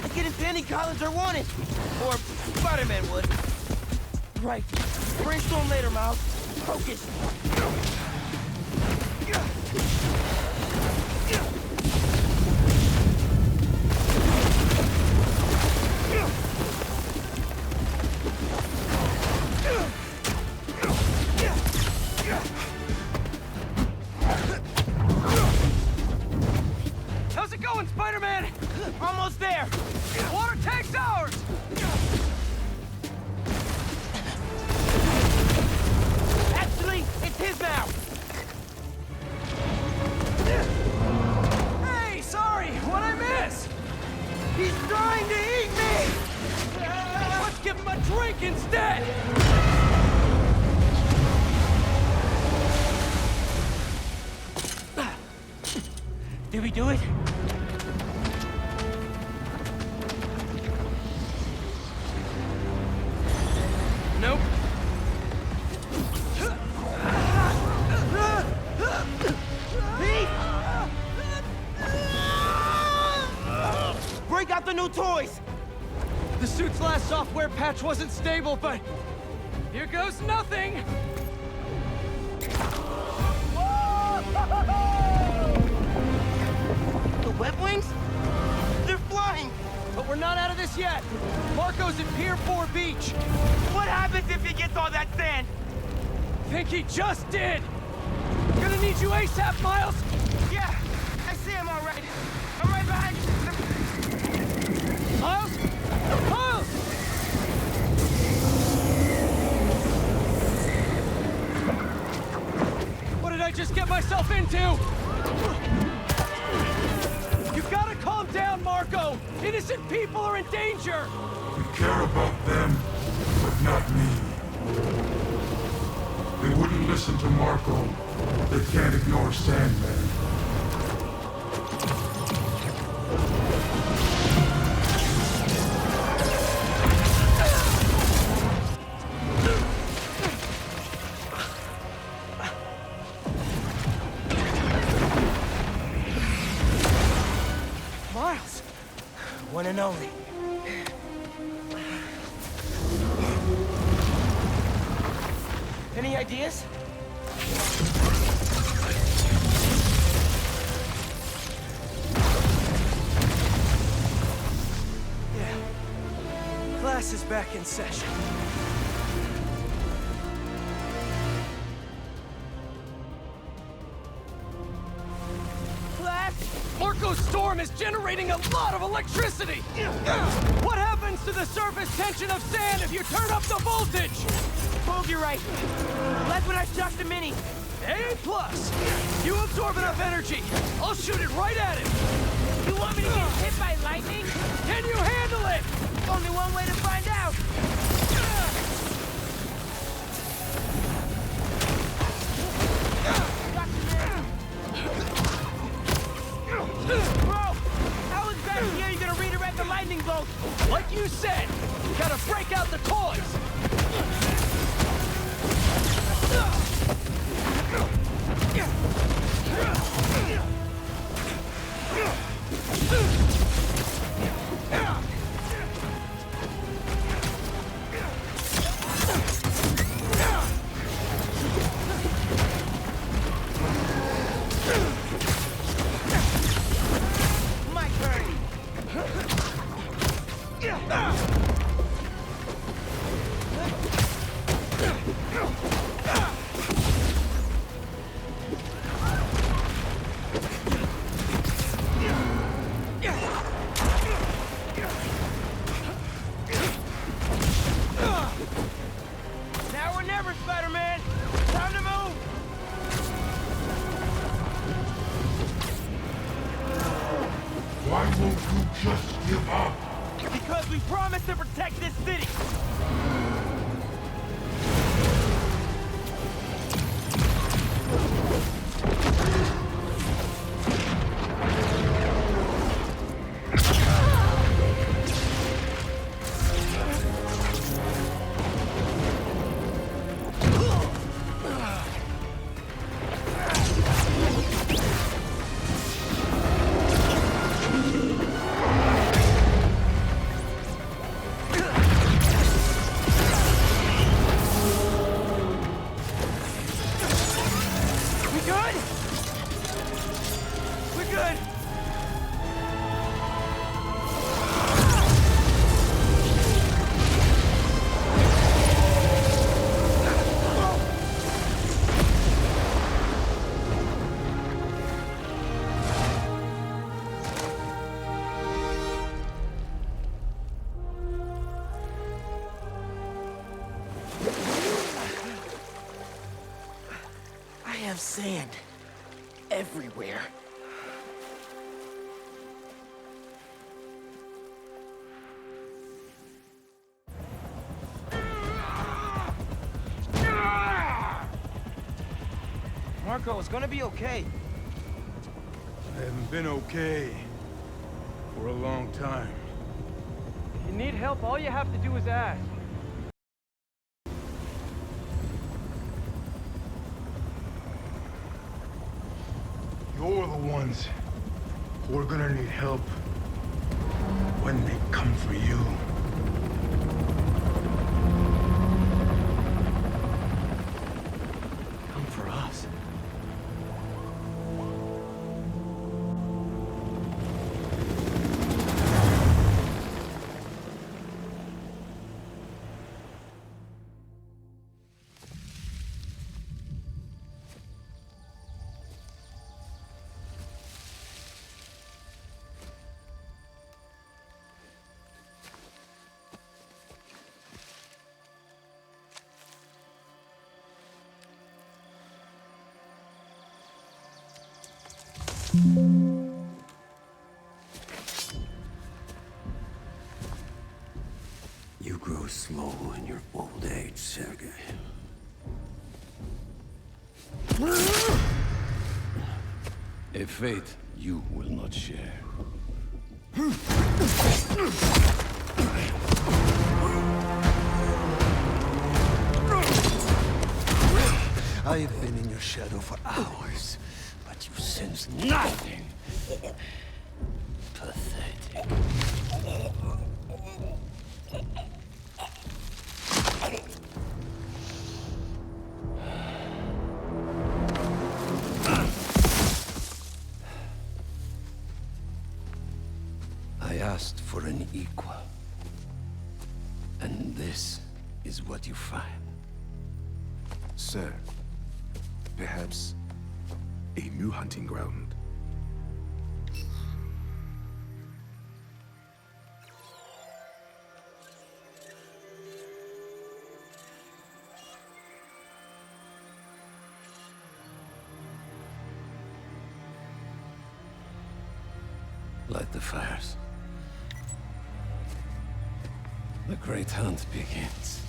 Like getting Penny Collins or Wanted. Or Spider-Man would. Right. Brainstorm later, Miles. Focus. How's it going, Spider-Man? Almost there. Water tank's ours! Actually, it's his now. Hey, sorry, what'd I miss? He's trying to eat me! Let's give him a drink instead! Did we do it? Nope. Pete! Break out the new toys! The suit's last software patch wasn't stable, but here goes nothing! The web wings? They're flying! But we're not out of this yet. Marco's at Pier 4 Beach. What happens if he gets all that sand? Think he just did. Gonna need you ASAP, Miles. Yeah, I see him all right. I'm right behind you. Miles? Miles! What did I just get myself into? You gotta calm down, Marco! Innocent people are in danger! We care about them, but not me. They wouldn't listen to Marco. They can't ignore Sandman. Miles! One and only. Any ideas? Yeah. Class is back in session. Class? Marco's storm is generating a lot of electricity! What happens to the surface tension of sand if you turn up the voltage? Bogey right. Like when I shot the mini. A+. You absorb enough energy. I'll shoot it right at him. You want me to get hit by lightning? Can you handle it? Only one way to find out. Bro, how exactly are you gonna redirect the lightning bolt? Like you said, gotta break out the toys. My turn. Now or never, Spider-Man. Time to move. Why won't you just give up? Because we promised to protect this city. We're good! I have sand everywhere. Marco, it's gonna be okay. I haven't been okay for a long time. If you need help, all you have to do is ask. You're the ones who are gonna need help when they come for you. Come for us. You grow slow in your old age, Sergei. A fate you will not share. I've been in your shadow for hours, but you sense nothing. Pathetic. I asked for an equal. And this is what you find. Sir, perhaps a new hunting ground. Light the fires. The great hunt begins.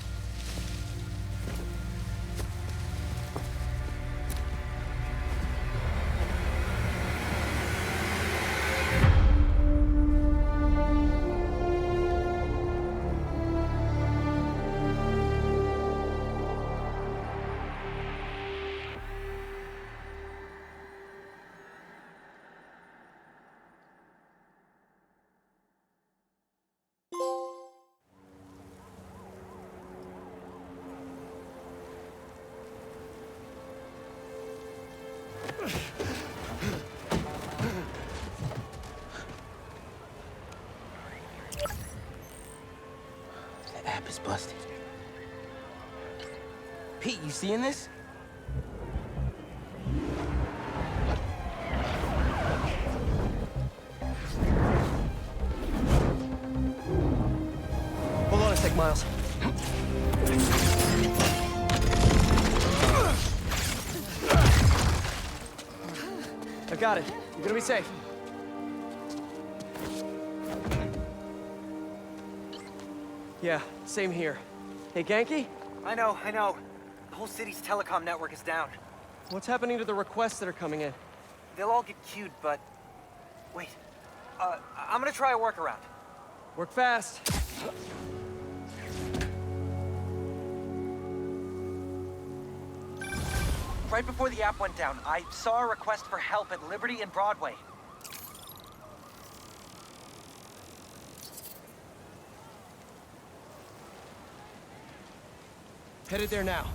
The app is busted. Pete, you seeing this? Hold on a sec, Miles. I got it. You're gonna be safe. Yeah, same here. Hey, Genki? I know. The whole city's telecom network is down. What's happening to the requests that are coming in? They'll all get queued, but... Wait. I'm gonna try a workaround. Work fast. Right before the app went down, I saw a request for help at Liberty and Broadway. Headed there now.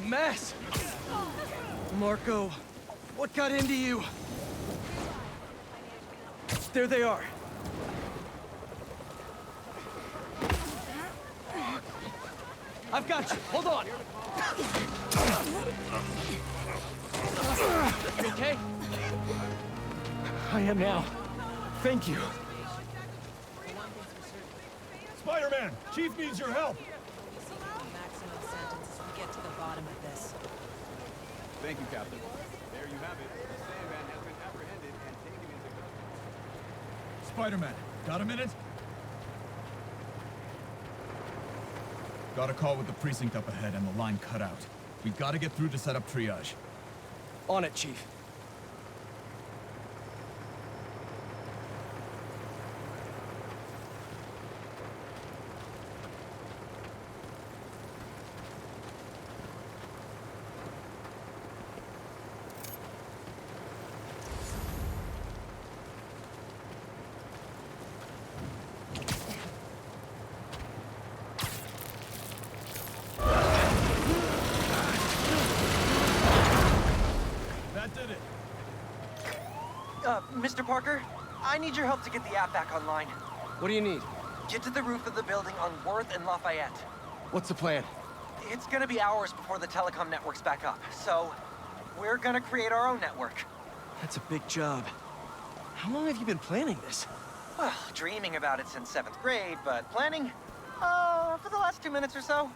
mess! Marco, what got into you? There they are. I've got you. Hold on. You okay? I am now. Thank you. Spider-Man! Chief needs your help! Maximum sentence as we get to the bottom of this. Thank you, Captain. There you have it. The Sandman has been apprehended and taken into custody. Spider-Man, got a minute? Got a call with the precinct up ahead and the line cut out. We've got to get through to set up triage. On it, Chief. Mr. Parker, I need your help to get the app back online. What do you need? Get to the roof of the building on Worth and Lafayette. What's the plan? It's gonna be hours before the telecom network's back up, so we're gonna create our own network. That's a big job. How long have you been planning this? Well, dreaming about it since 7th grade, but planning? For the last 2 minutes or so.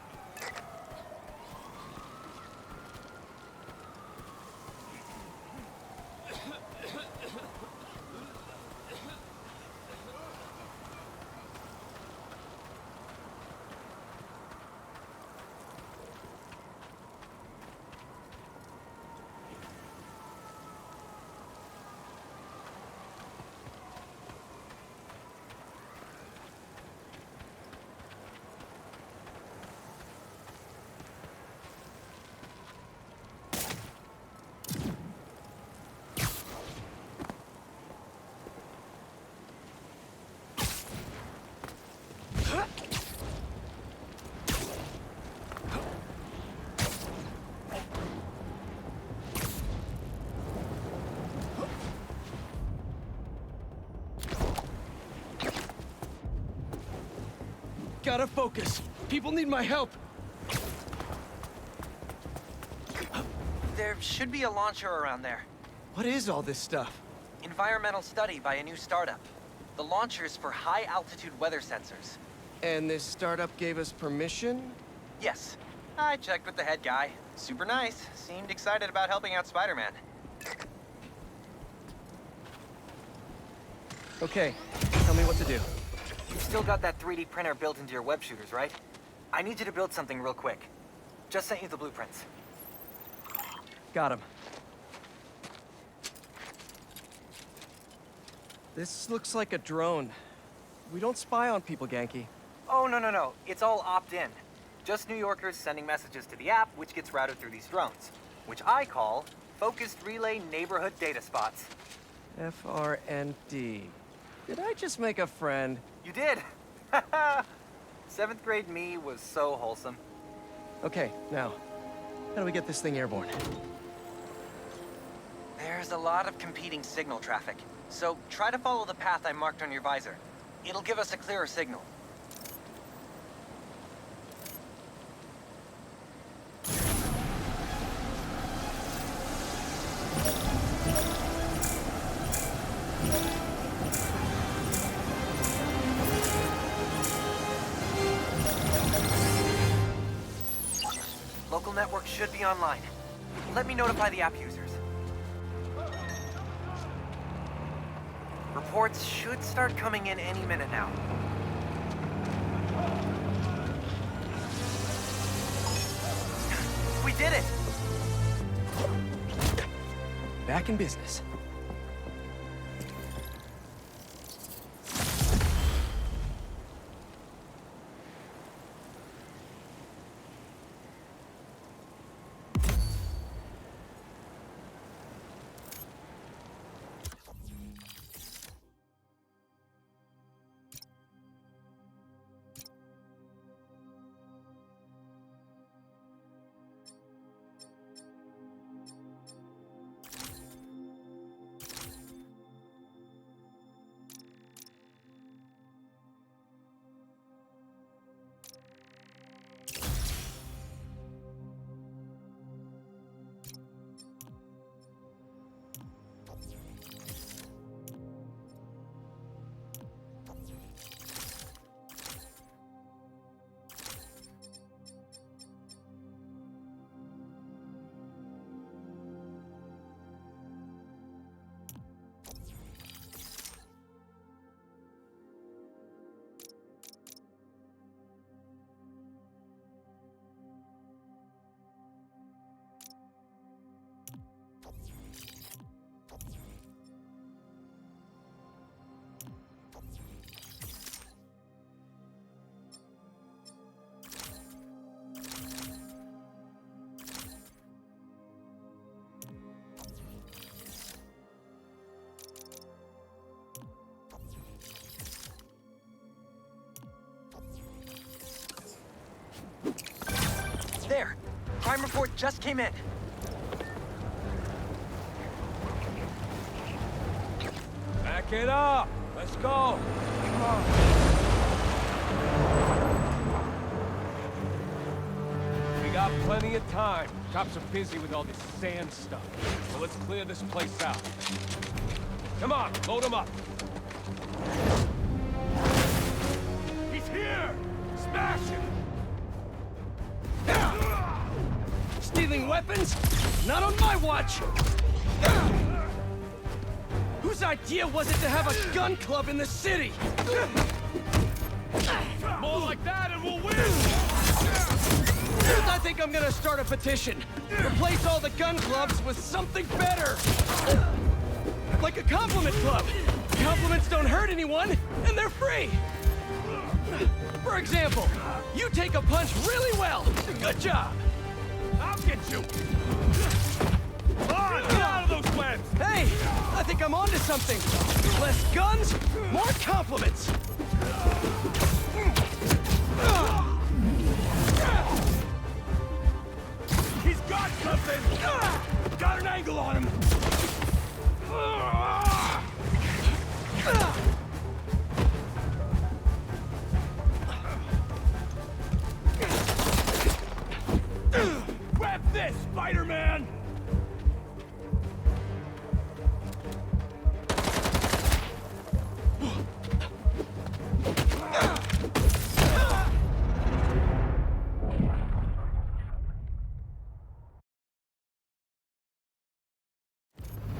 Gotta focus. People need my help. There should be a launcher around there. What is all this stuff? Environmental study by a new startup. The launcher's for high-altitude weather sensors. And this startup gave us permission? Yes. I checked with the head guy. Super nice. Seemed excited about helping out Spider-Man. Okay, tell me what to do. You've still got that 3D printer built into your web shooters, right? I need you to build something real quick. Just sent you the blueprints. Got him. This looks like a drone. We don't spy on people, Genki. Oh, no. It's all opt-in. Just New Yorkers sending messages to the app, which gets routed through these drones, which I call Focused Relay Neighborhood Data Spots. FRND. Did I just make a friend? You did! 7th grade me was so wholesome. Okay, now, how do we get this thing airborne? There's a lot of competing signal traffic, so try to follow the path I marked on your visor. It'll give us a clearer signal. Local network should be online. Let me notify the app users. Reports should start coming in any minute now. We did it! Back in business. Crime report just came in. Back it up. Let's go. Come on. We got plenty of time. Cops are busy with all this sand stuff. So let's clear this place out. Come on, load them up. He's here! Smash him! Stealing weapons? Not on my watch! Whose idea was it to have a gun club in the city? More like that and we'll win! I think I'm gonna start a petition. Replace all the gun clubs with something better! Like a compliment club! Compliments don't hurt anyone, and they're free! For example, you take a punch really well. Good job! I'll get you! On, get out of those webs! Hey, I think I'm onto something. Less guns, more compliments. He's got something! Got an angle on him! Grab this, Spider-Man!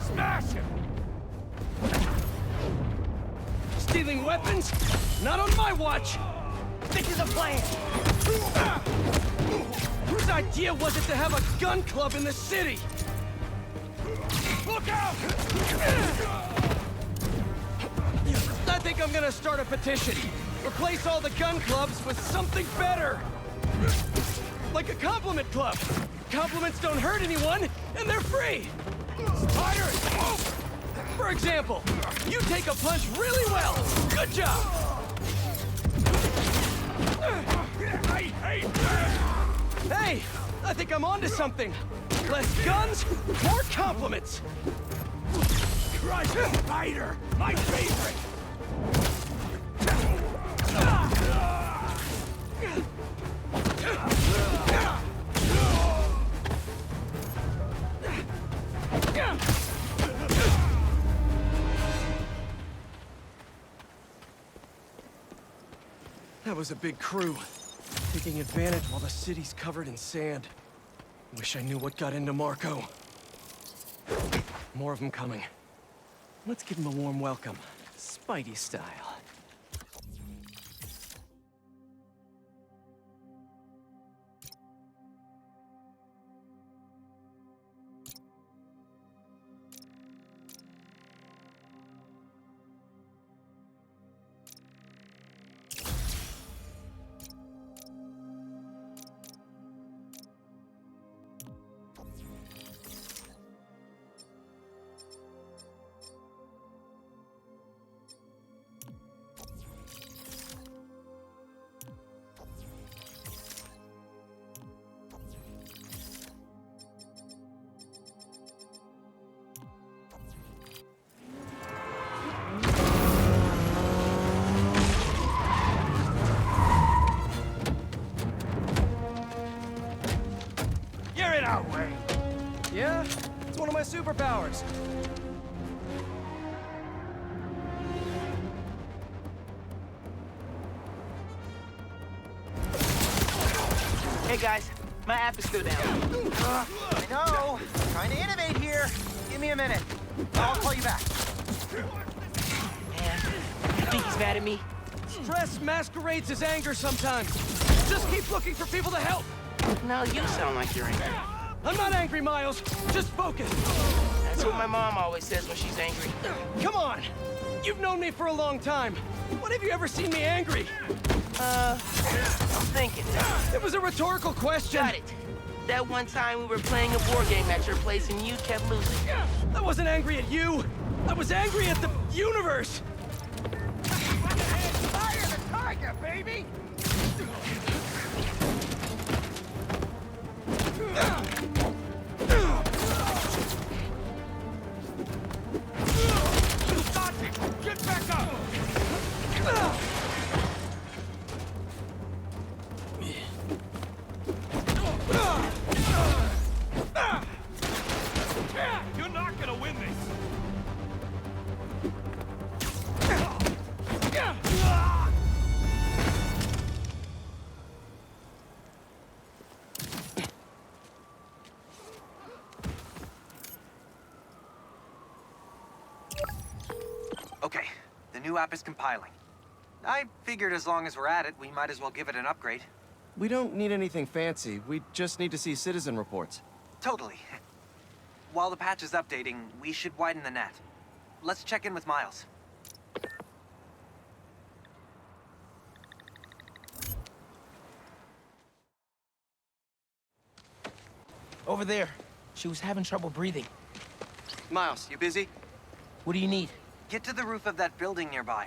Smash him! Stealing weapons? Not on my watch! This is a plan! Whose idea was it to have a gun club in the city? Look out! I think I'm gonna start a petition. Replace all the gun clubs with something better! Like a compliment club! Compliments don't hurt anyone, and they're free! Spiders! For example, you take a punch really well! Good job! I hate that! Hey! I think I'm onto something! Less guns, more compliments! Crush a spider! My favorite! That was a big crew, taking advantage while the city's covered in sand. Wish I knew what got into Marco. More of them coming. Let's give them a warm welcome, Spidey style. Yeah, it's one of my superpowers. Hey guys, my app is still down. I know. Trying to innovate here. Give me a minute. I'll call you back. Man, you think he's mad at me? Stress masquerades as anger sometimes. Just keep looking for people to help. No, you sound like you're angry. I'm not angry, Miles. Just focus. That's what my mom always says when she's angry. Come on. You've known me for a long time. When have you ever seen me angry? I'm thinking. It was a rhetorical question. Got it. That one time we were playing a board game at your place and you kept losing. I wasn't angry at you. I was angry at the universe. Fire the target, baby! Get back up! You're not gonna win this! Okay, the new app is compiling. I figured as long as we're at it, we might as well give it an upgrade. We don't need anything fancy. We just need to see citizen reports. Totally. While the patch is updating, we should widen the net. Let's check in with Miles. Over there. She was having trouble breathing. Miles, you busy? What do you need? Get to the roof of that building nearby.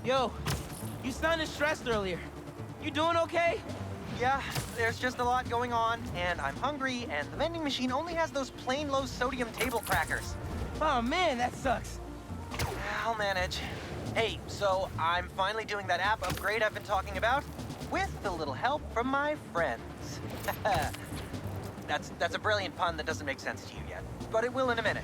Yo, you sounded stressed earlier. You doing okay? Yeah, there's just a lot going on, and I'm hungry, and the vending machine only has those plain low-sodium table crackers. Oh man, that sucks. I'll manage. Hey, so I'm finally doing that app upgrade I've been talking about, with a little help from my friends. That's a brilliant pun that doesn't make sense to you yet, but it will in a minute.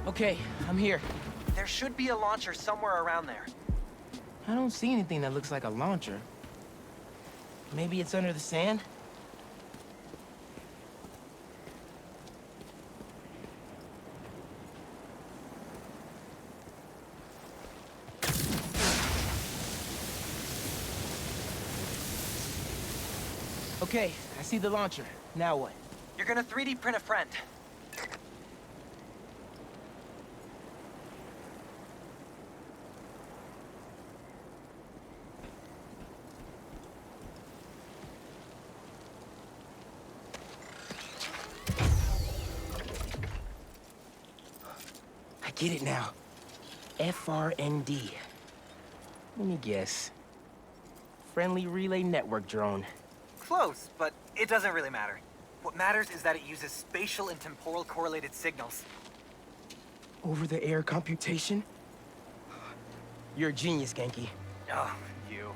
Okay, I'm here. There should be a launcher somewhere around there. I don't see anything that looks like a launcher. Maybe it's under the sand? Okay, I see the launcher. Now what? You're gonna 3D print a friend. I get it now. FRND. Let me guess. Friendly Relay Network drone. Close, but it doesn't really matter. What matters is that it uses spatial and temporal correlated signals. Over-the-air computation? You're a genius, Genki. Oh, you.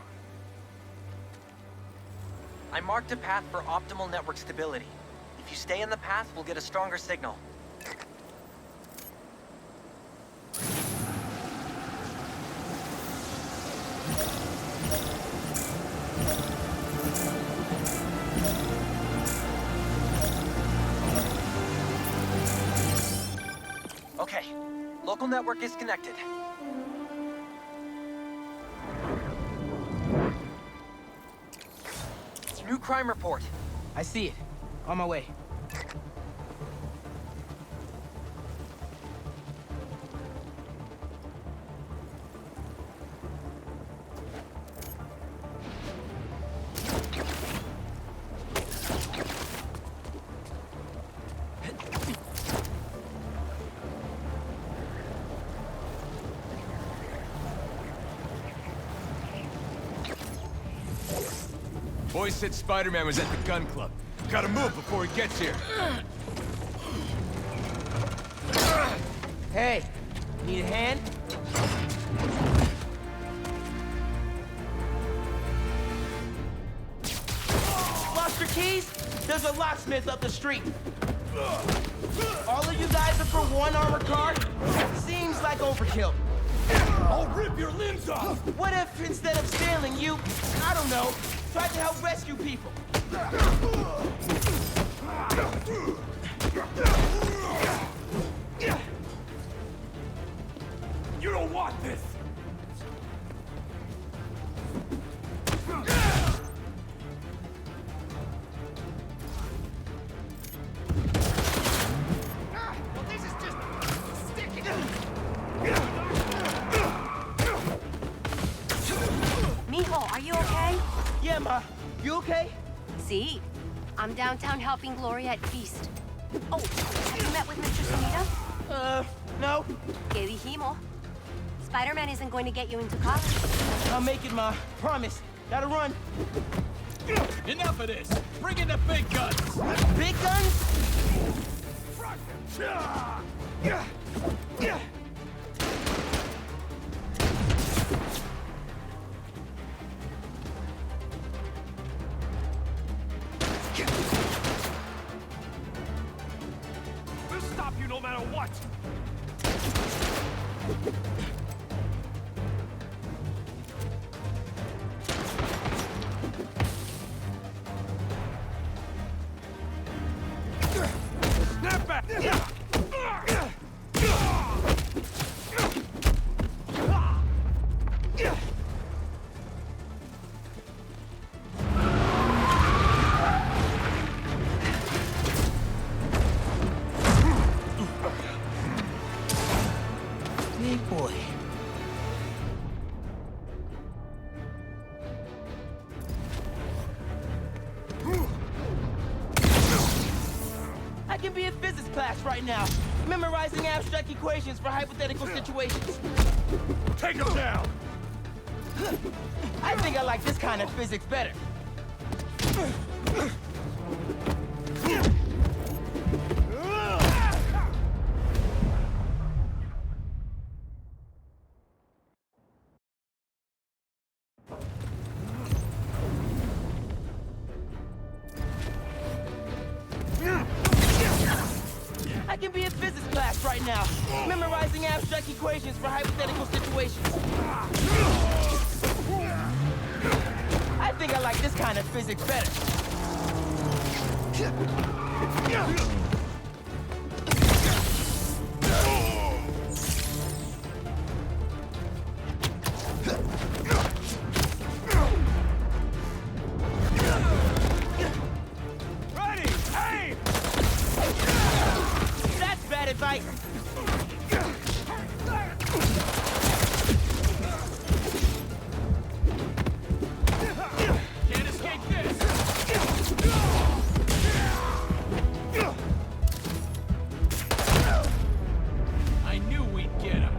I marked a path for optimal network stability. If you stay in the path, we'll get a stronger signal. Okay, local network is connected. New crime report. I see it. On my way. Boys said Spider-Man was at the gun club. Gotta move before he gets here. Hey, need a hand? Lost your keys? There's a locksmith up the street. All of you guys are for one armored car? Seems like overkill. I'll rip your limbs off! What if, instead of stealing, you, I don't know, tried to help rescue people? You don't want this! okay? See? I'm downtown helping Gloria at Feast. Oh, have you met with Mr. Sumida? No. Que dijimos? Spider-Man isn't going to get you into college. I'll make it, Ma. Promise. Gotta run. Enough of this! Bring in the big guns! Big guns? We'll stop you no matter what! Snap back! Big boy. I can be in physics class right now, memorizing abstract equations for hypothetical situations. Take him down! I think I like this kind of physics better. I can be in physics class right now, memorizing abstract equations for hypothetical situations. I think I like this kind of physics better. Ready! Aim! That's bad advice. Can't escape this! I knew we'd get him.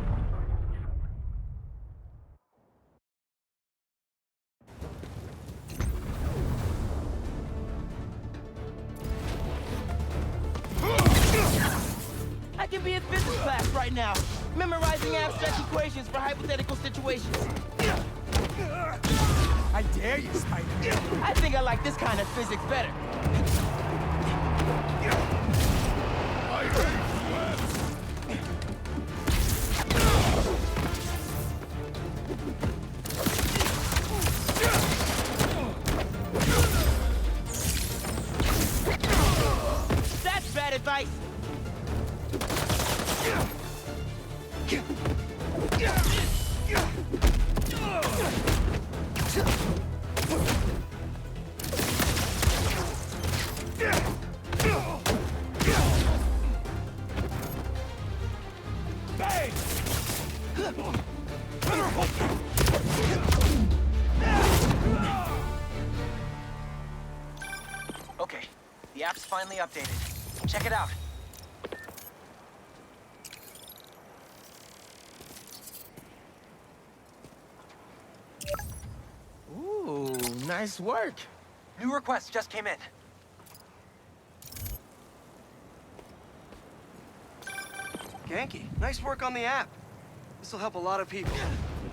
I can be in physics class right now, memorizing abstract equations for hypothetical situations. I dare you, Spider-Man. I think I like this kind of physics better. I hate webs. That's bad advice. Bang! Okay, the app's finally updated. Check it out. Ooh, nice work. New request just came in. Genki, nice work on the app. This will help a lot of people.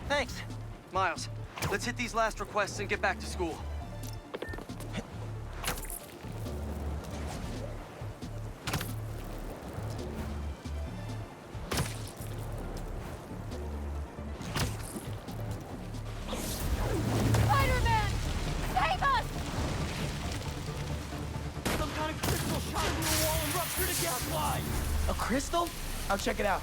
Thanks. Miles, let's hit these last requests and get back to school. Spider-Man! Save us! Some kind of crystal shot into the wall and ruptured a gas line. A crystal? I'll check it out.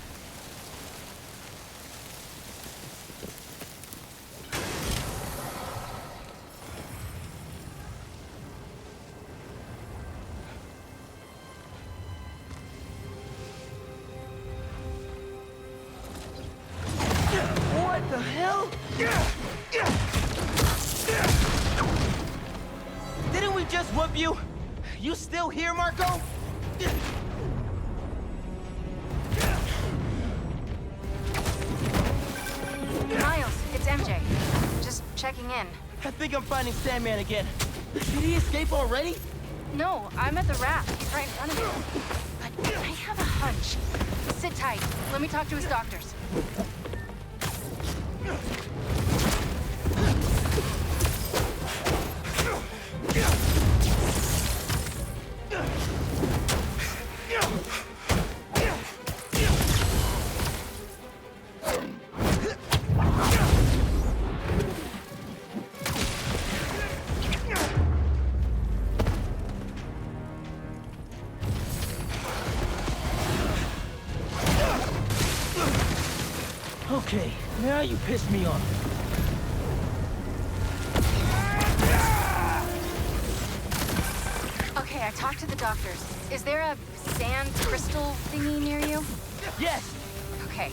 What the hell? whoop you? You still here, Marco? Miles, it's MJ. Just checking in. I think I'm finding Sandman again. Did he escape already? No, I'm at the raft. He's right in front of me. But I have a hunch. Sit tight. Let me talk to his doctors. Okay, now you piss me off. Okay, I talked to the doctors. Is there a sand crystal thingy near you? Yes! Okay.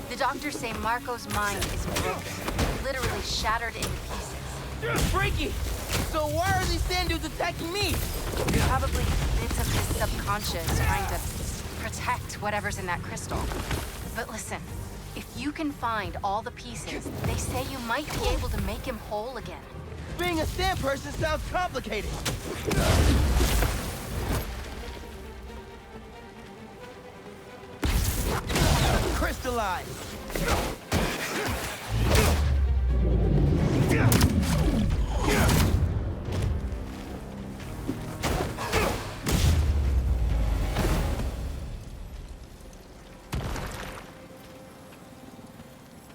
The doctors say Marco's mind is broken. Literally shattered into pieces. Freaky! So why are these sand dudes attacking me? Probably bits of his subconscious trying to protect whatever's in that crystal. But listen, if you can find all the pieces, they say you might be able to make him whole again. Being a sand person sounds complicated. Crystallize.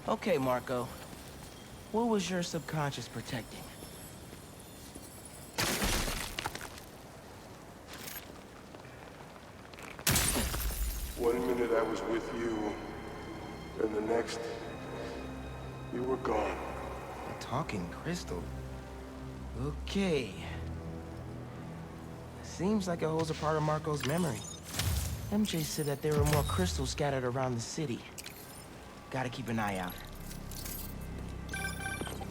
Okay, Marco. What was your subconscious protecting? One minute I was with you, and the next, you were gone. A talking crystal? Okay. Seems like it holds a part of Marco's memory. MJ said that there were more crystals scattered around the city. Gotta keep an eye out.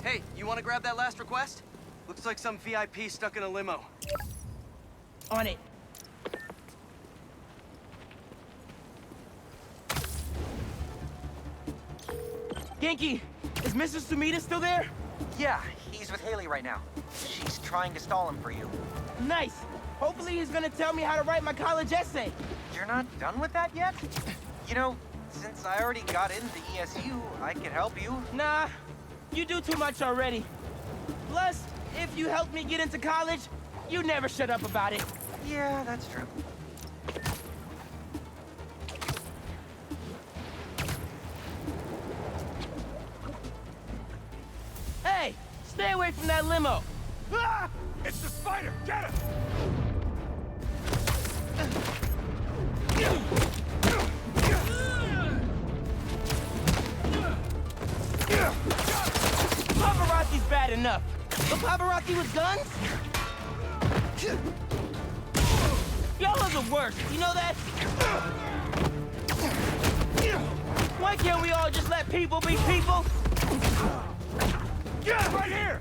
Hey, you want to grab that last request? Looks like some VIP stuck in a limo. On it. Genki, is Mrs. Sumida still there? Yeah, he's with Haley right now. She's trying to stall him for you. Nice. Hopefully he's gonna tell me how to write my college essay. You're not done with that yet? You know, since I already got into ESU, I can help you. Nah, you do too much already. Plus, if you help me get into college, you never shut up about it. Yeah, that's true. Hey, stay away from that limo. Ah! It's the spider! Get it! Paparazzi's bad enough. But paparazzi with guns? Y'all are the worst, you know that? Why can't we all just let people be people? Right here!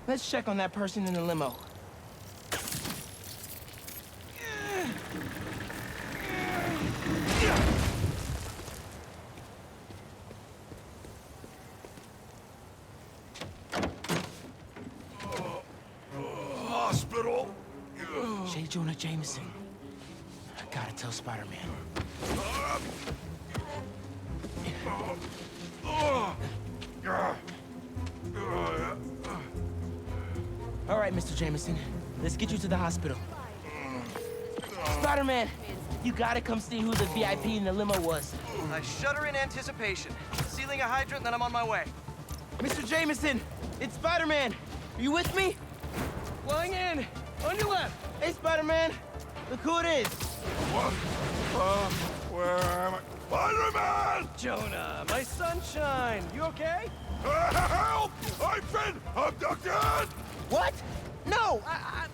Let's check on that person in the limo. Hospital! J. Jonah Jameson. I gotta tell Spider-Man. All right, Mr. Jameson. Let's get you to the hospital. Spider-Man, you gotta come see who the VIP in the limo was. I shudder in anticipation. Sealing a hydrant, then I'm on my way. Mr. Jameson, it's Spider-Man. Are you with me? Flying in. On your left. Hey, Spider-Man. Look who it is. What? Where am I? Spider-Man! Jonah, my sunshine. You okay? Help! I've been abducted! What? No,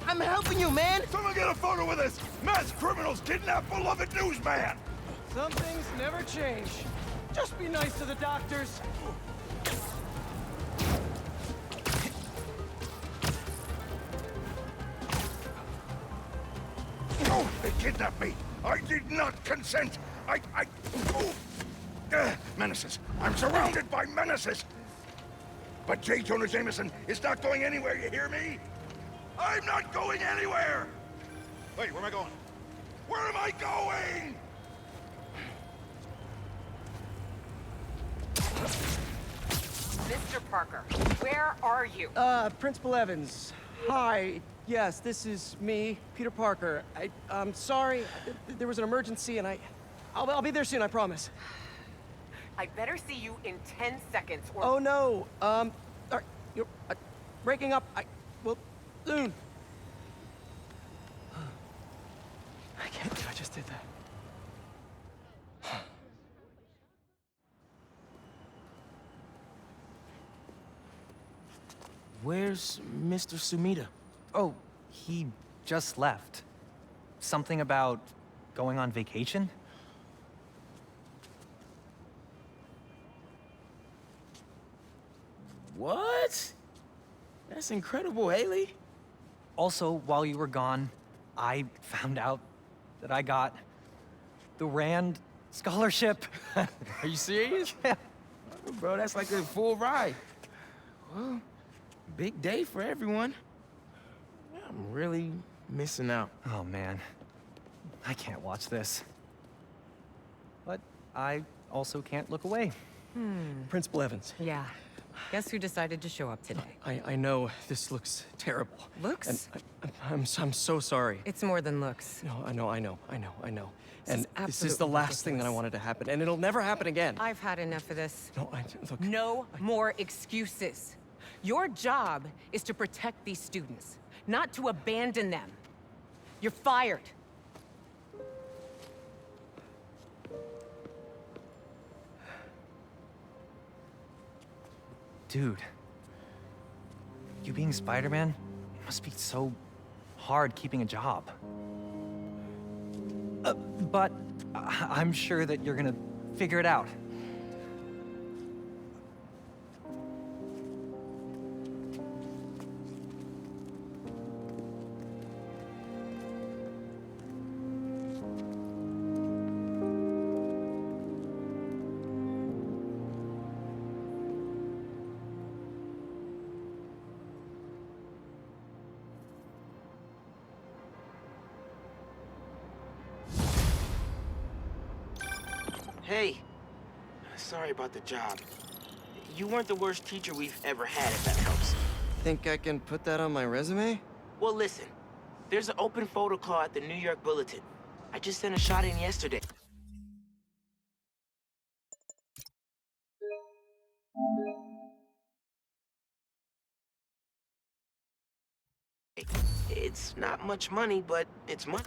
I'm helping you, man. Someone get a photo with this! Mass criminals kidnap beloved newsman! Some things never change. Just be nice to the doctors. Oh, they kidnapped me! I did not consent! Oh. Menaces! I'm surrounded by menaces! But J. Jonah Jameson is not going anywhere, you hear me? I'm not going anywhere! Wait, where am I going? Where am I going? Mr. Parker, where are you? Principal Evans. Hi. Yes, this is me, Peter Parker. I'm sorry. There was an emergency, and I'll be there soon, I promise. I better see you in 10 seconds or... Oh, no. You're breaking up. Well, soon. I can't believe I just did that. Where's Mr. Sumida? Oh, he just left. Something about going on vacation? What? That's incredible, Haley. Also, while you were gone, I found out that I got the Rand scholarship. Are you serious? Yeah. Bro, that's like a full ride. Well, big day for everyone. I'm really missing out. Oh, man. I can't watch this. But I also can't look away. Principal Evans. Yeah. Guess who decided to show up today? I know this looks terrible. Looks? And I'm so sorry. It's more than looks. No, I know. And this is absolutely the last thing that I ridiculous. wanted to happen, and it'll never happen again. I've had enough of this. No, look. No more excuses. Your job is to protect these students, not to abandon them. You're fired. Dude, you being Spider-Man, it must be so hard keeping a job. But I'm sure that you're gonna figure it out. Hey, sorry about the job. You weren't the worst teacher we've ever had, if that helps. Think I can put that on my resume? Well, listen. There's an open photo call at the New York Bulletin. I just sent a shot in yesterday. It's not much money, but it's money.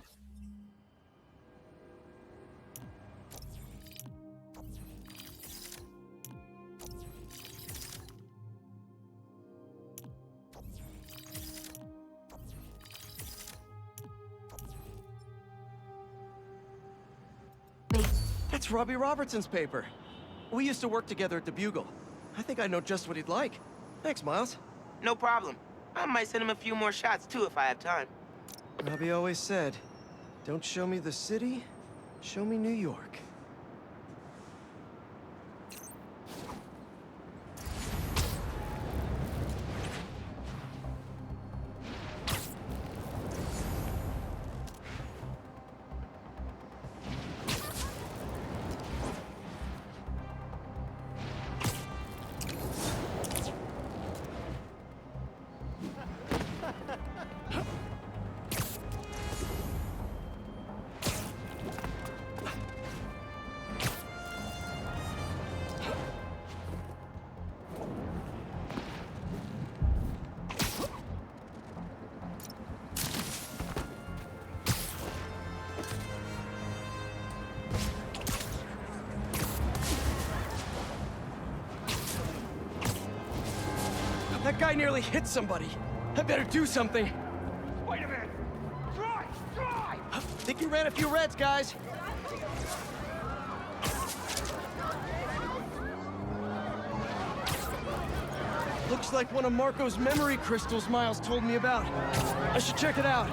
That's Robbie Robertson's paper. We used to work together at the Bugle. I think I know just what he'd like. Thanks, Miles. No problem. I might send him a few more shots, too, if I have time. Robbie always said, don't show me the city, show me New York. That guy nearly hit somebody. I better do something. Spider-Man! Drive! Drive! Think you ran a few reds, guys. Looks like one of Marco's memory crystals Miles told me about. I should check it out.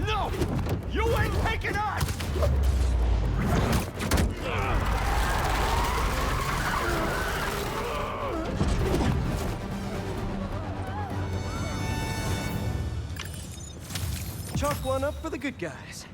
No! You ain't taking us! Chalk one up for the good guys.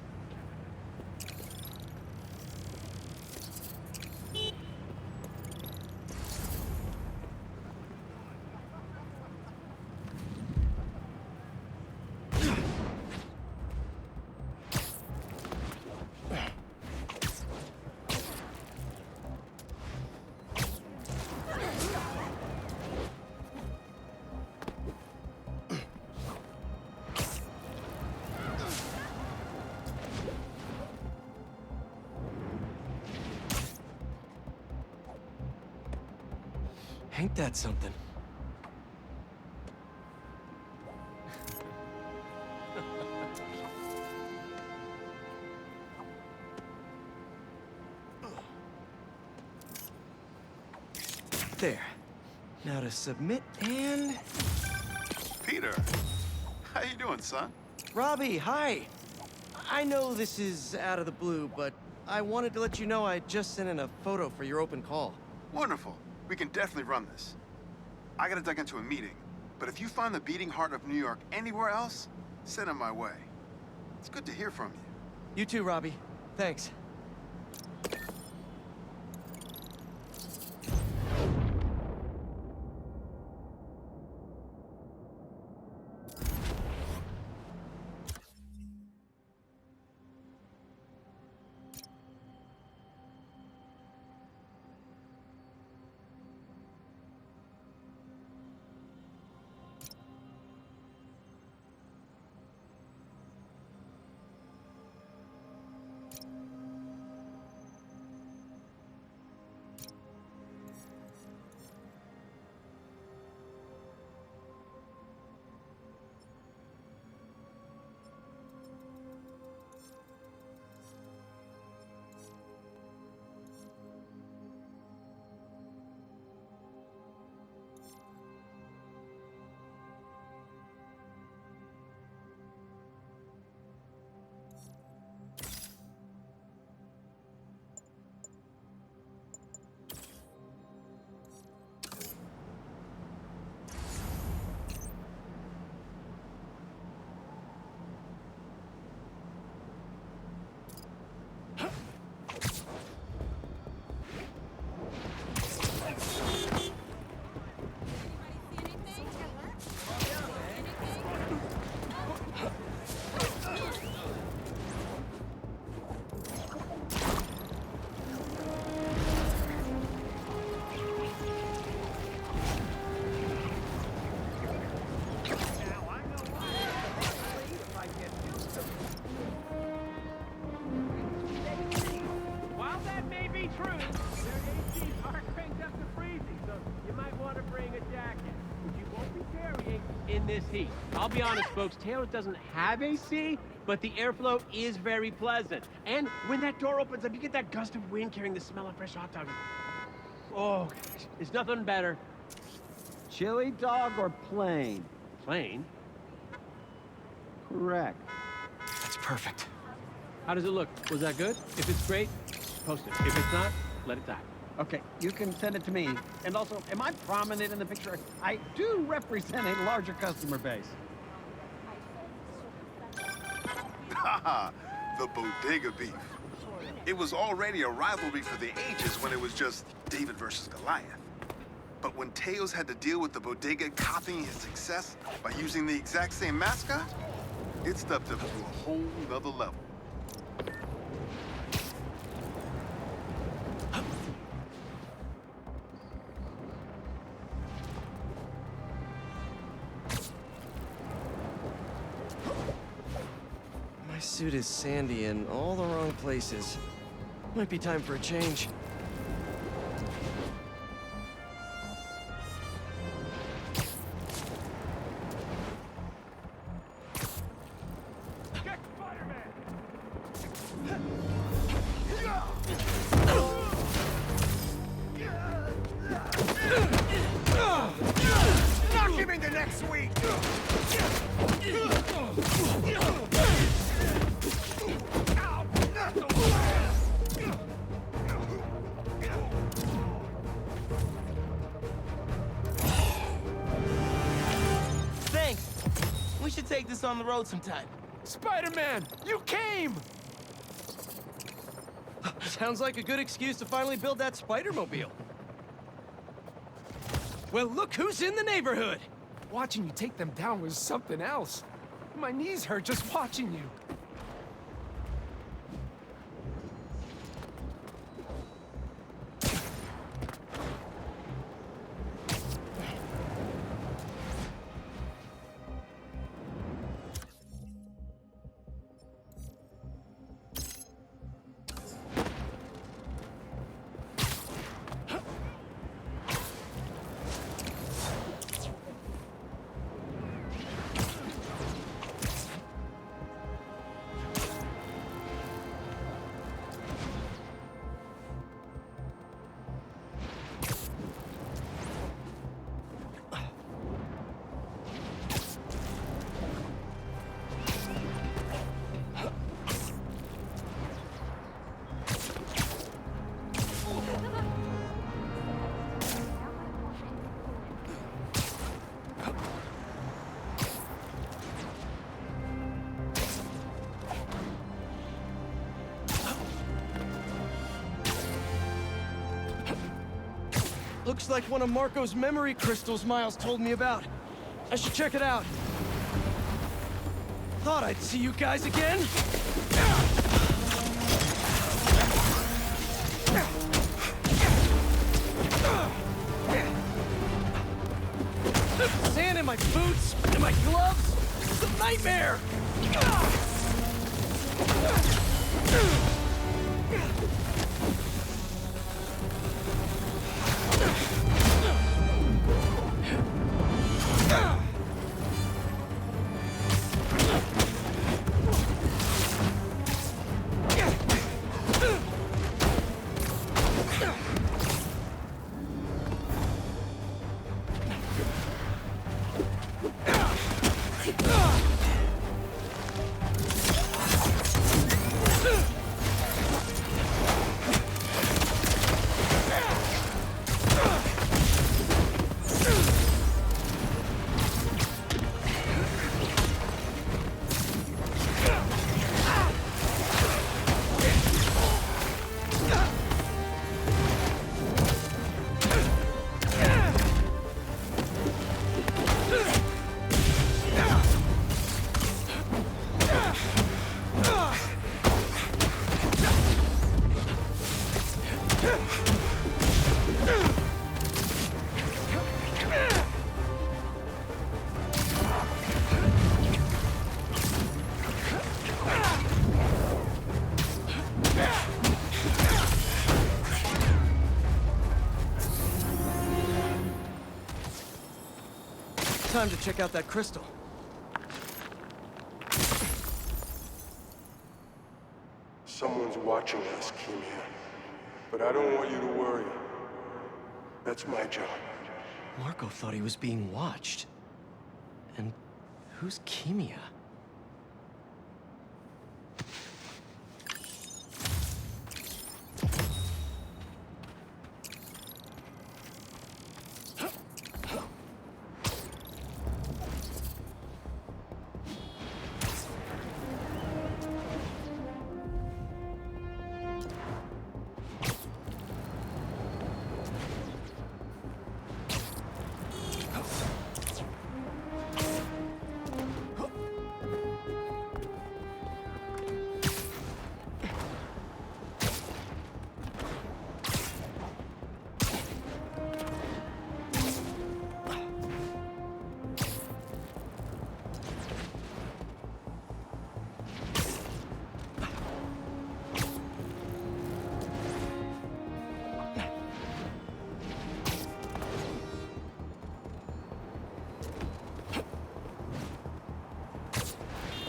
Ain't that something? There. Now to submit and... Peter, how you doing, son? Robbie, hi. I know this is out of the blue, but I wanted to let you know I just sent in a photo for your open call. Wonderful. We can definitely run this. I gotta duck into a meeting, but if you find the beating heart of New York anywhere else, send it my way. It's good to hear from you. You too, Robbie. Thanks. This heat. I'll be honest, folks, Taylor doesn't have AC, but the airflow is very pleasant. And when that door opens up, you get that gust of wind carrying the smell of fresh hot dog. Oh, gosh, there's nothing better. Chili dog or plain? Plain? Correct. That's perfect. How does it look? Was that good? If it's great, post it. If it's not, let it die. Okay, you can send it to me. And also, am I prominent in the picture? I do represent a larger customer base. Haha, the bodega beef. It was already a rivalry for the ages when it was just David versus Goliath. But when Tails had to deal with the bodega copying his success by using the exact same mascot, It stepped up to a whole nother level. My suit is sandy in all the wrong places. Might be time for a change. Knock him into next week! Thanks. We should take this on the road sometime. Spider-Man, you came! Sounds like a good excuse to finally build that Spider-Mobile. Well, look who's in the neighborhood! Watching you take them down was something else. My knees hurt just watching you. Looks like one of Marco's memory crystals Miles told me about. I should check it out. Thought I'd see you guys again. Sand in my boots, in my gloves. It's a nightmare. Time to check out that crystal. Someone's watching us, Kimia. But I don't want you to worry. That's my job. Marco thought he was being watched. And who's Kimia?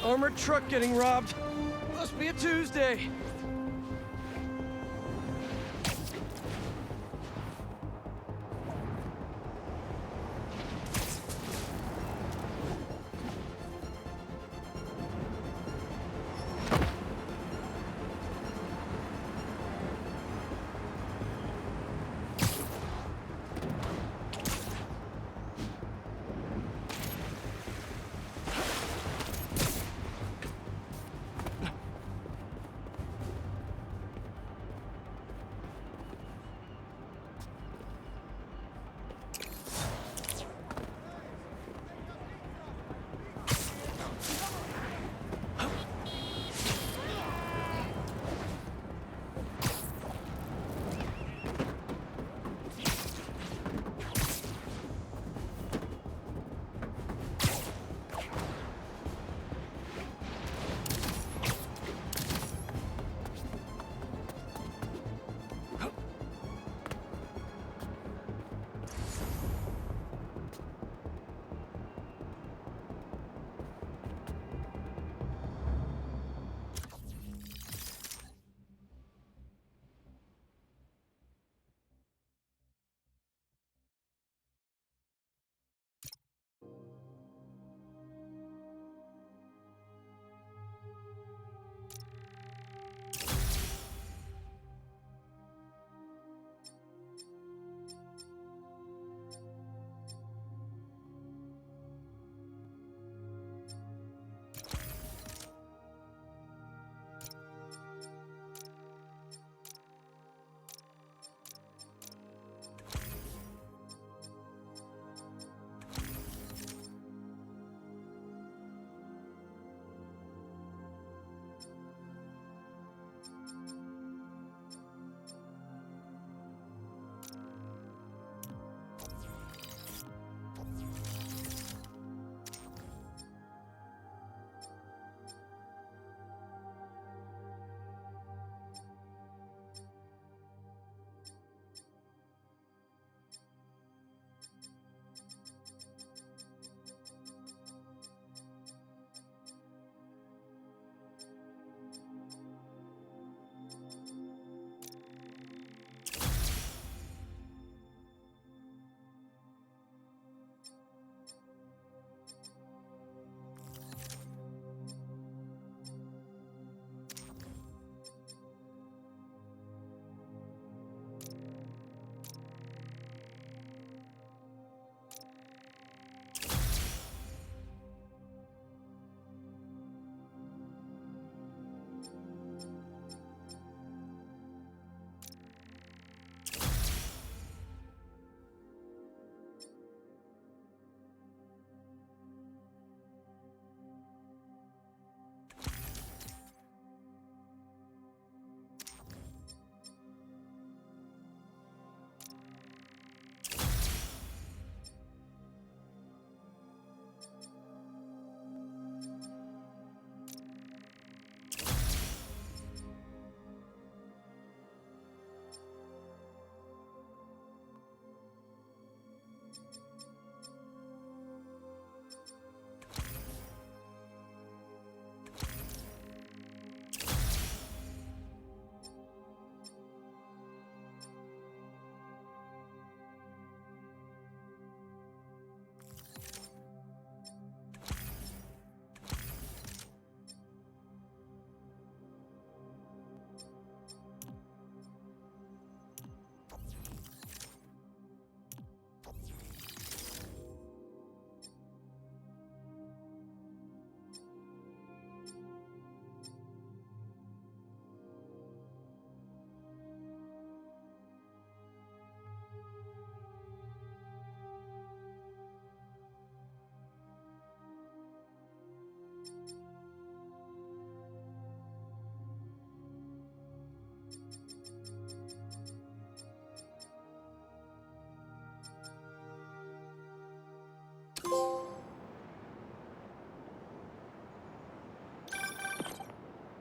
Armored truck getting robbed. Must be a Tuesday.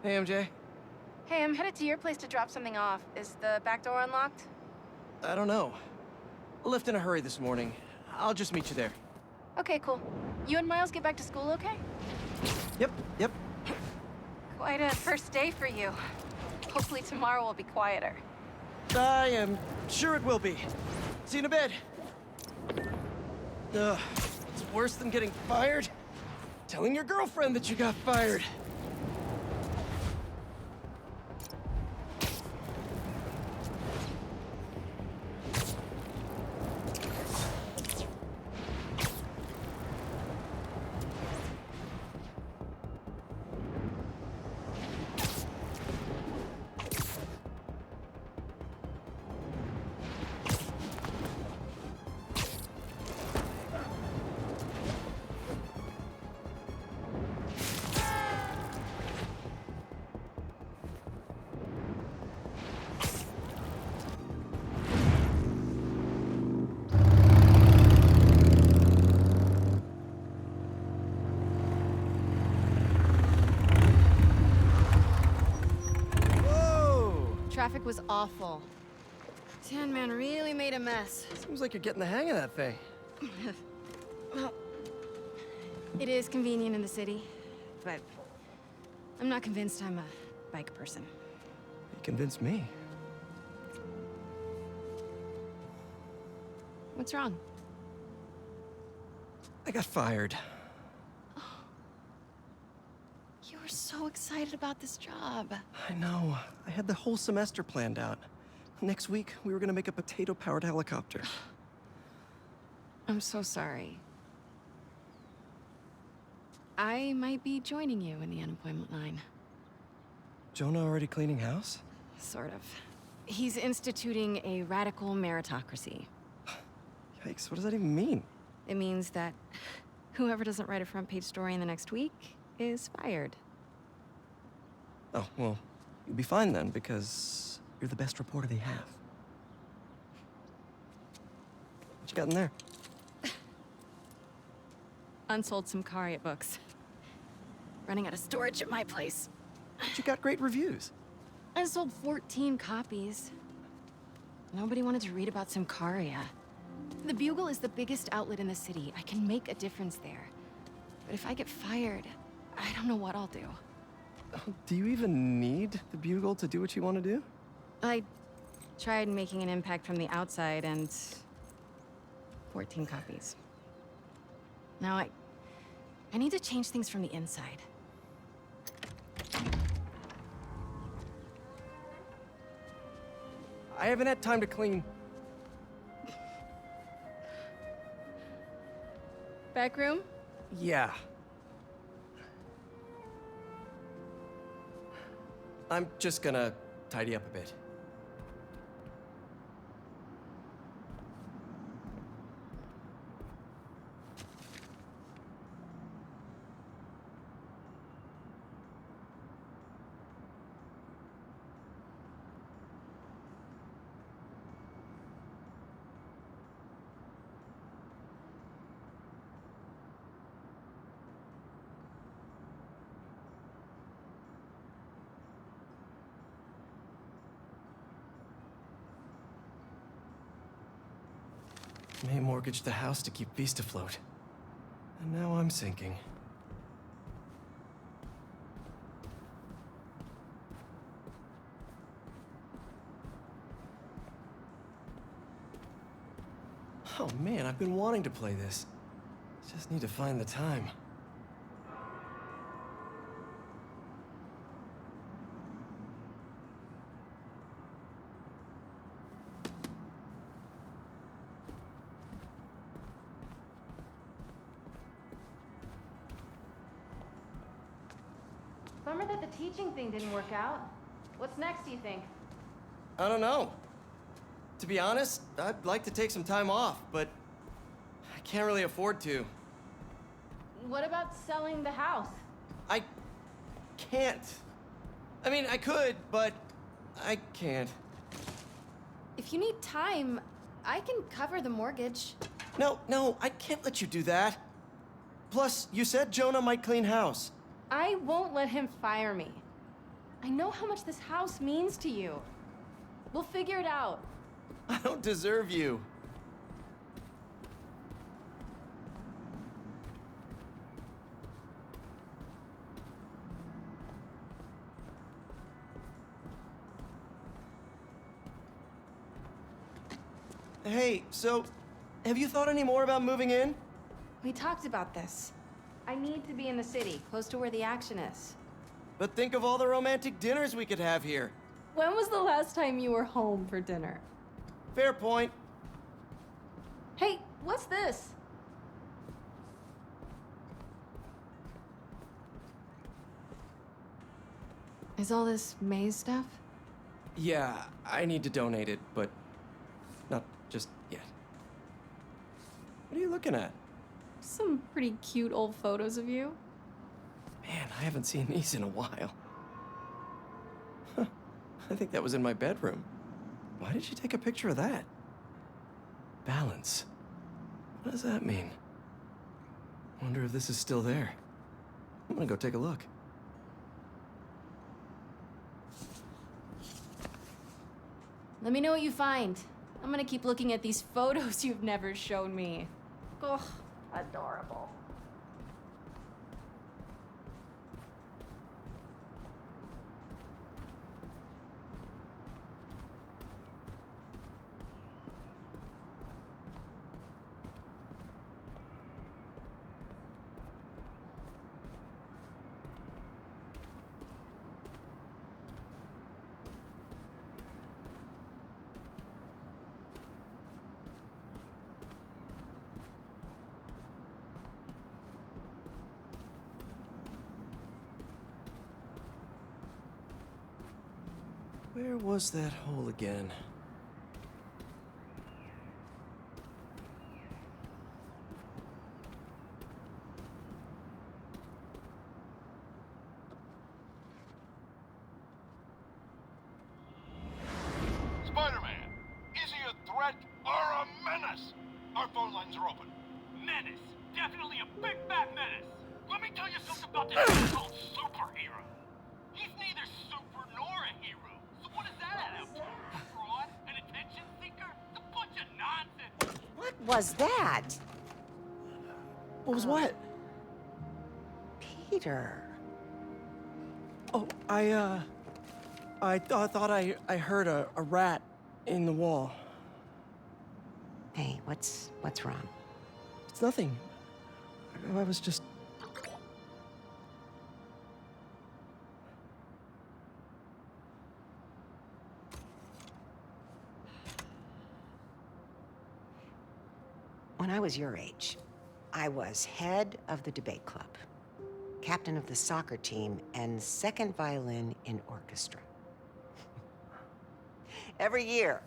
Hey, MJ. Hey, I'm headed to your place to drop something off. Is the back door unlocked? I don't know. Left in a hurry this morning. I'll just meet you there. Okay, cool. You and Miles get back to school okay? Yep. Quite a first day for you. Hopefully tomorrow will be quieter. I am sure it will be. See you in a bit. Ugh, it's worse than getting fired. Telling your girlfriend that you got fired. Traffic was awful. Sandman really made a mess. Seems like you're getting the hang of that thing. Well, it is convenient in the city, but I'm not convinced I'm a bike person. You convinced me. What's wrong? I got fired. You were so excited about this job. I know. I had the whole semester planned out. Next week, we were gonna make a potato-powered helicopter. I'm so sorry. I might be joining you in the unemployment line. Jonah already cleaning house? Sort of. He's instituting a radical meritocracy. Yikes, what does that even mean? It means that whoever doesn't write a front-page story in the next week is fired. Oh, well, you'll be fine then, because you're the best reporter they have. What you got in there? Unsold Simcariot books. Running out of storage at my place. But you got great reviews. I sold 14 copies. Nobody wanted to read about Simcaria. The Bugle is the biggest outlet in the city. I can make a difference there. But if I get fired, I don't know what I'll do. Do you even need the Bugle to do what you want to do? I tried making an impact from the outside and 14 copies. Now I need to change things from the inside. I haven't had time to clean. Back room? Yeah. I'm just gonna tidy up a bit. May mortgaged the house to keep Beast afloat. And now I'm sinking. Oh man, I've been wanting to play this. Just need to find the time. Bummer that the teaching thing didn't work out. What's next, do you think? I don't know. To be honest, I'd like to take some time off, but I can't really afford to. What about selling the house? I can't. I mean, I could, but I can't. If you need time, I can cover the mortgage. No, I can't let you do that. Plus, you said Jonah might clean house. I won't let him fire me. I know how much this house means to you. We'll figure it out. I don't deserve you. Hey, so, have you thought any more about moving in? We talked about this. I need to be in the city, close to where the action is. But think of all the romantic dinners we could have here. When was the last time you were home for dinner? Fair point. Hey, what's this? Is all this maze stuff? Yeah, I need to donate it, but not just yet. What are you looking at? Some pretty cute old photos of you. Man, I haven't seen these in a while. Huh. I think that was in my bedroom. Why did you take a picture of that? Balance. What does that mean? Wonder if this is still there. I'm gonna go take a look. Let me know what you find. I'm gonna keep looking at these photos you've never shown me. Ugh, adorable. Where was that hole again? Spider-Man, is he a threat or a menace? Our phone lines are open. Menace. Definitely a big fat menace. Let me tell you something about this thing called superhero. He's neither super nor a hero. So what does that add up to? A fraud? An attention seeker? It's a bunch of nonsense. What was that? What was what? Peter. Oh, I thought I heard a rat in the wall. Hey, what's wrong? It's nothing. I was just... When I was your age, I was head of the debate club, captain of the soccer team, and second violin in orchestra. Every year,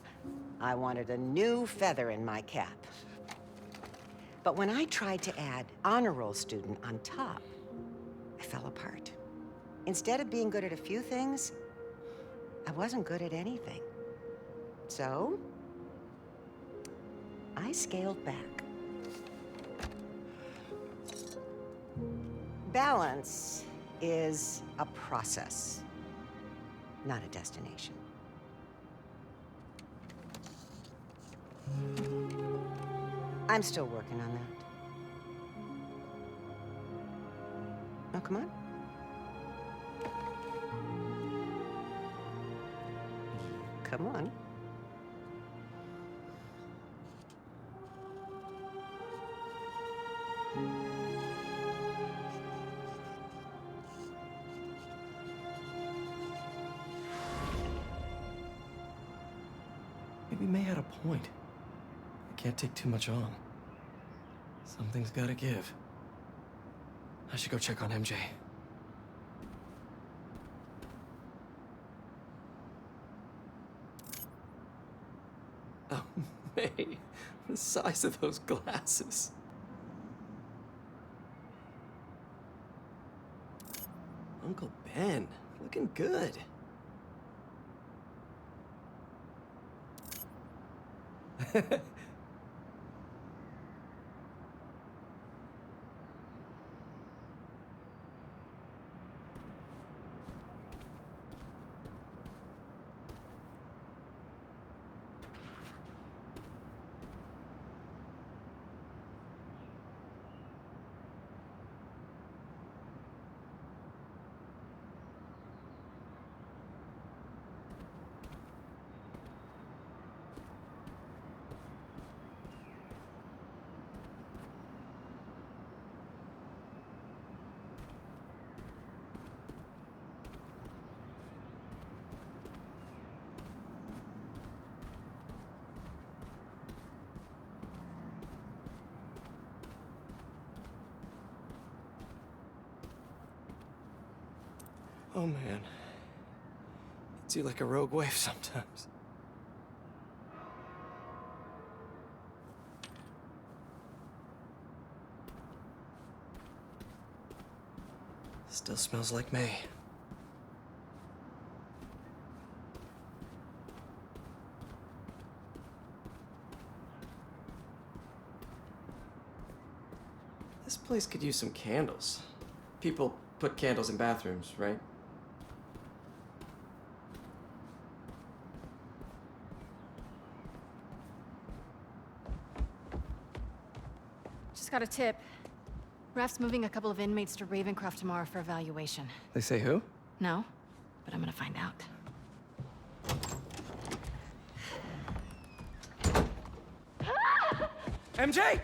I wanted a new feather in my cap. But when I tried to add honor roll student on top, I fell apart. Instead of being good at a few things, I wasn't good at anything. So, I scaled back. Balance is a process, not a destination. I'm still working on that. Oh, come on. Come on. Maybe May had a point. I can't take too much on. Something's gotta give. I should go check on MJ. Oh, May. The size of those glasses. Uncle Ben, looking good. Oh man. Hits you like a rogue wave sometimes. Still smells like May. This place could use some candles. People put candles in bathrooms, right? Just got a tip. Raft's moving a couple of inmates to Ravencroft tomorrow for evaluation. They say who? No, but I'm gonna find out. MJ!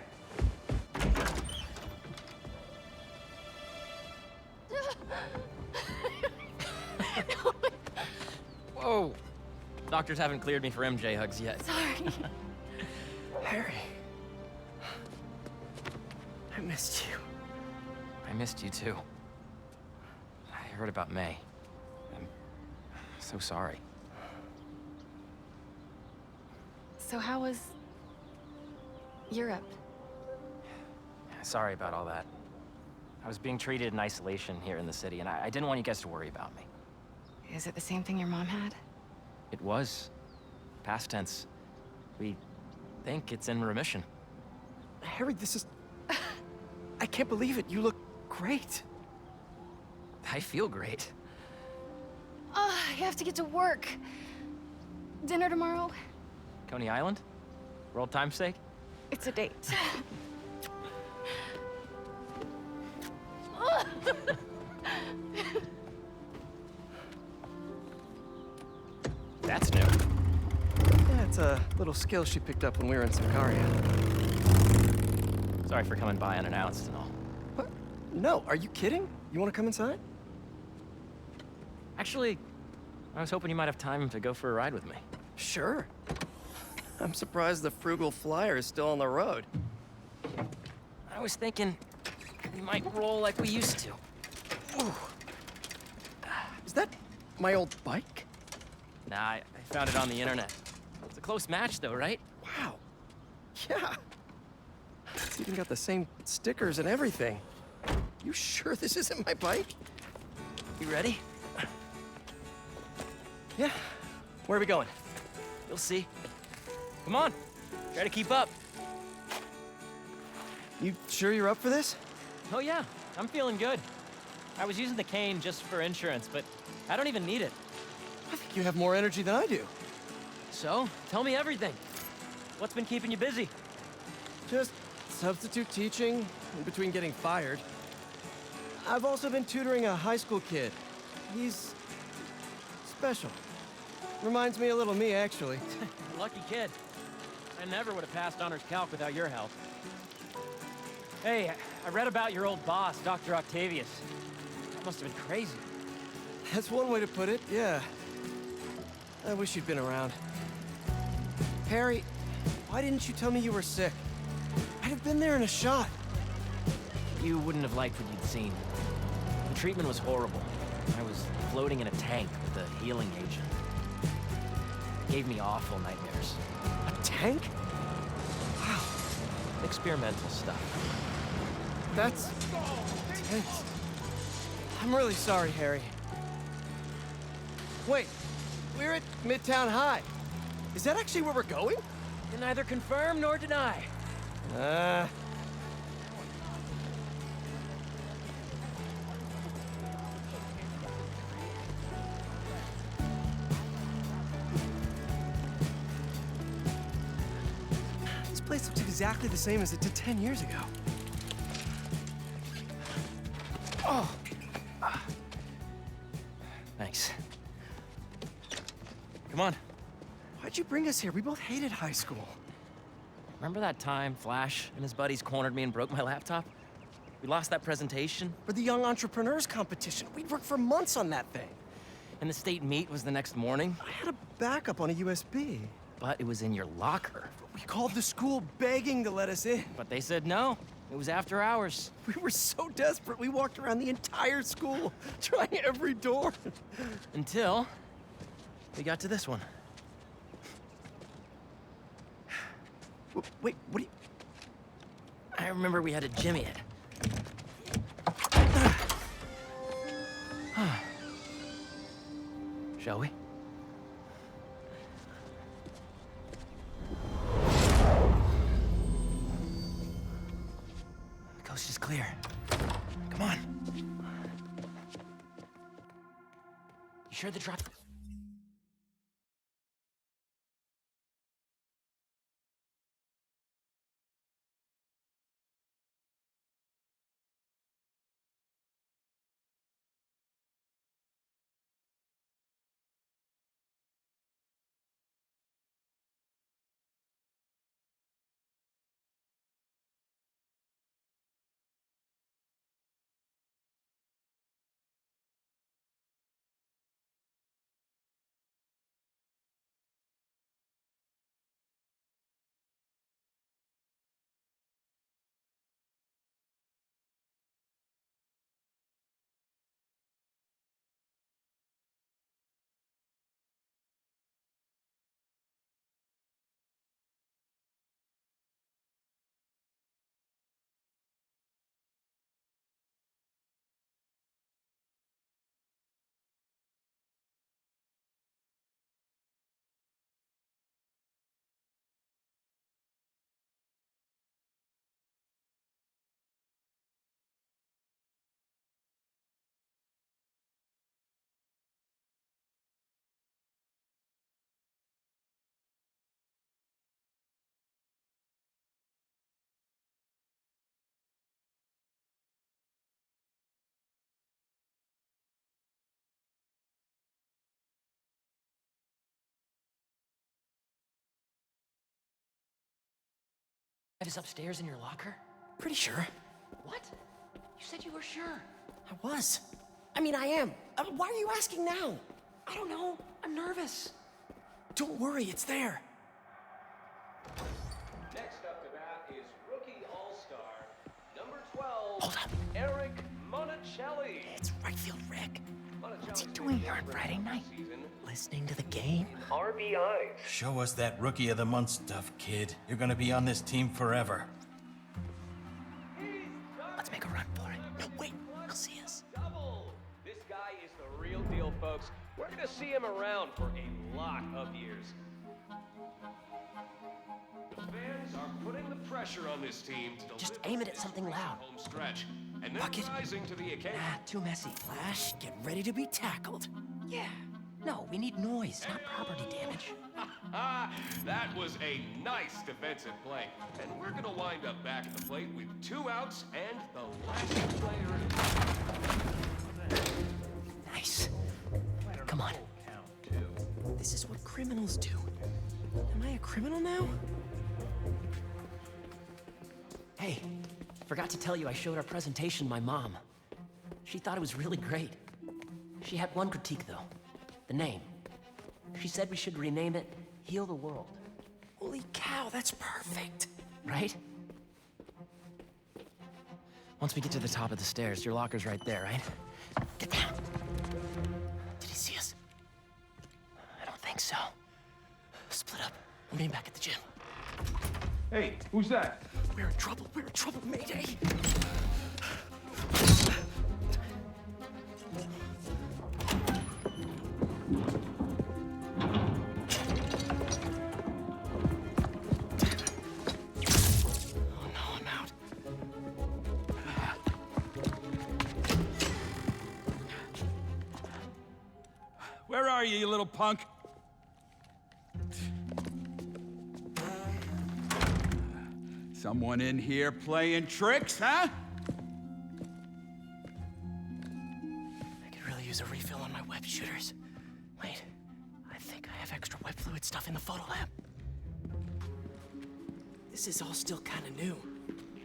Whoa. Doctors haven't cleared me for MJ hugs yet. Sorry. Harry. I missed you. I missed you too. I heard about May. I'm so sorry. So how was Europe? Sorry about all that. I was being treated in isolation here in the city, and I didn't want you guys to worry about me. Is it the same thing your mom had? It was. Past tense. We think it's in remission. Harry, this is... I can't believe it. You look great. I feel great. I have to get to work. Dinner tomorrow? Coney Island? For old time's sake? It's a date. That's new. Yeah, it's a little skill she picked up when we were in Sicaria. Sorry for coming by unannounced and all. What? No, are you kidding? You want to come inside? Actually, I was hoping you might have time to go for a ride with me. Sure. I'm surprised the frugal flyer is still on the road. I was thinking we might roll like we used to. Ooh. Is that my old bike? Nah, I found it on the internet. It's a close match though, right? Wow. Yeah. It's even got the same stickers and everything. You sure this isn't my bike? You ready? Yeah. Where are we going? You'll see. Come on. Try to keep up. You sure you're up for this? Oh yeah, I'm feeling good. I was using the cane just for insurance, but I don't even need it. I think you have more energy than I do. So, tell me everything. What's been keeping you busy? Just substitute teaching in between getting fired. I've also been tutoring a high school kid. He's special. Reminds me a little of me, actually. Lucky kid. I never would have passed honors calc without your help. Hey, I read about your old boss, Dr. Octavius. That must have been crazy. That's one way to put it, yeah. I wish you'd been around. Harry, why didn't you tell me you were sick? I'd have been there in a shot. You wouldn't have liked what you'd seen. The treatment was horrible. I was floating in a tank with a healing agent. It gave me awful nightmares. A tank? Wow. Experimental stuff. That's intense. I'm really sorry, Harry. Wait, we're at Midtown High. Is that actually where we're going? Can neither confirm nor deny. This place looks exactly the same as it did 10 years ago. Oh. Thanks. Come on. Why'd you bring us here? We both hated high school. Remember that time Flash and his buddies cornered me and broke my laptop? We lost that presentation. For the Young Entrepreneurs Competition. We'd worked for months on that thing. And the state meet was the next morning. I had a backup on a USB. But it was in your locker. We called the school begging to let us in. But they said no. It was after hours. We were so desperate, we walked around the entire school, trying every door. Until we got to this one. Wait, what do you... I remember we had to jimmy it. Shall we? The coast is clear. Come on. You sure the drop... is upstairs in your locker? Pretty sure. What? You said you were sure. I was. I mean, I am. Why are you asking now? I don't know. I'm nervous. Don't worry, it's there. Next up to bat is rookie all-star, number 12, Hold up. Eric Monticelli. It's right field, Rick. What's he doing here on Friday night? Listening to the game? RBIs. Show us that Rookie of the Month stuff, kid. You're gonna be on this team forever. Let's make a run for it. No, wait. He'll see us. Double. This guy is the real deal, folks. We're gonna see him around for a lot of years. Fans are putting the pressure on this team to deliver. Just aim it at something loud. Home stretch, and then Bucket. rising to the occasion. Ah, too messy. Flash, get ready to be tackled. Yeah. No, we need noise, not property damage. That was a nice defensive play. And we're gonna wind up back at the plate with 2 outs and the last player. Nice. Come on. This is what criminals do. Am I a criminal now? Hey, forgot to tell you I showed our presentation to my mom. She thought it was really great. She had one critique, though. The name. She said we should rename it Heal the World. Holy cow, that's perfect. Right? Once we get to the top of the stairs, your locker's right there, right? Get down. Did he see us? I don't think so. Split up. I'm meeting back at the gym. Hey, who's that? We're in trouble. We're in trouble. Mayday. Where are you little punk? Someone in here playing tricks, huh? I could really use a refill on my web shooters. Wait, I think I have extra web fluid stuff in the photo lab. This is all still kind of new.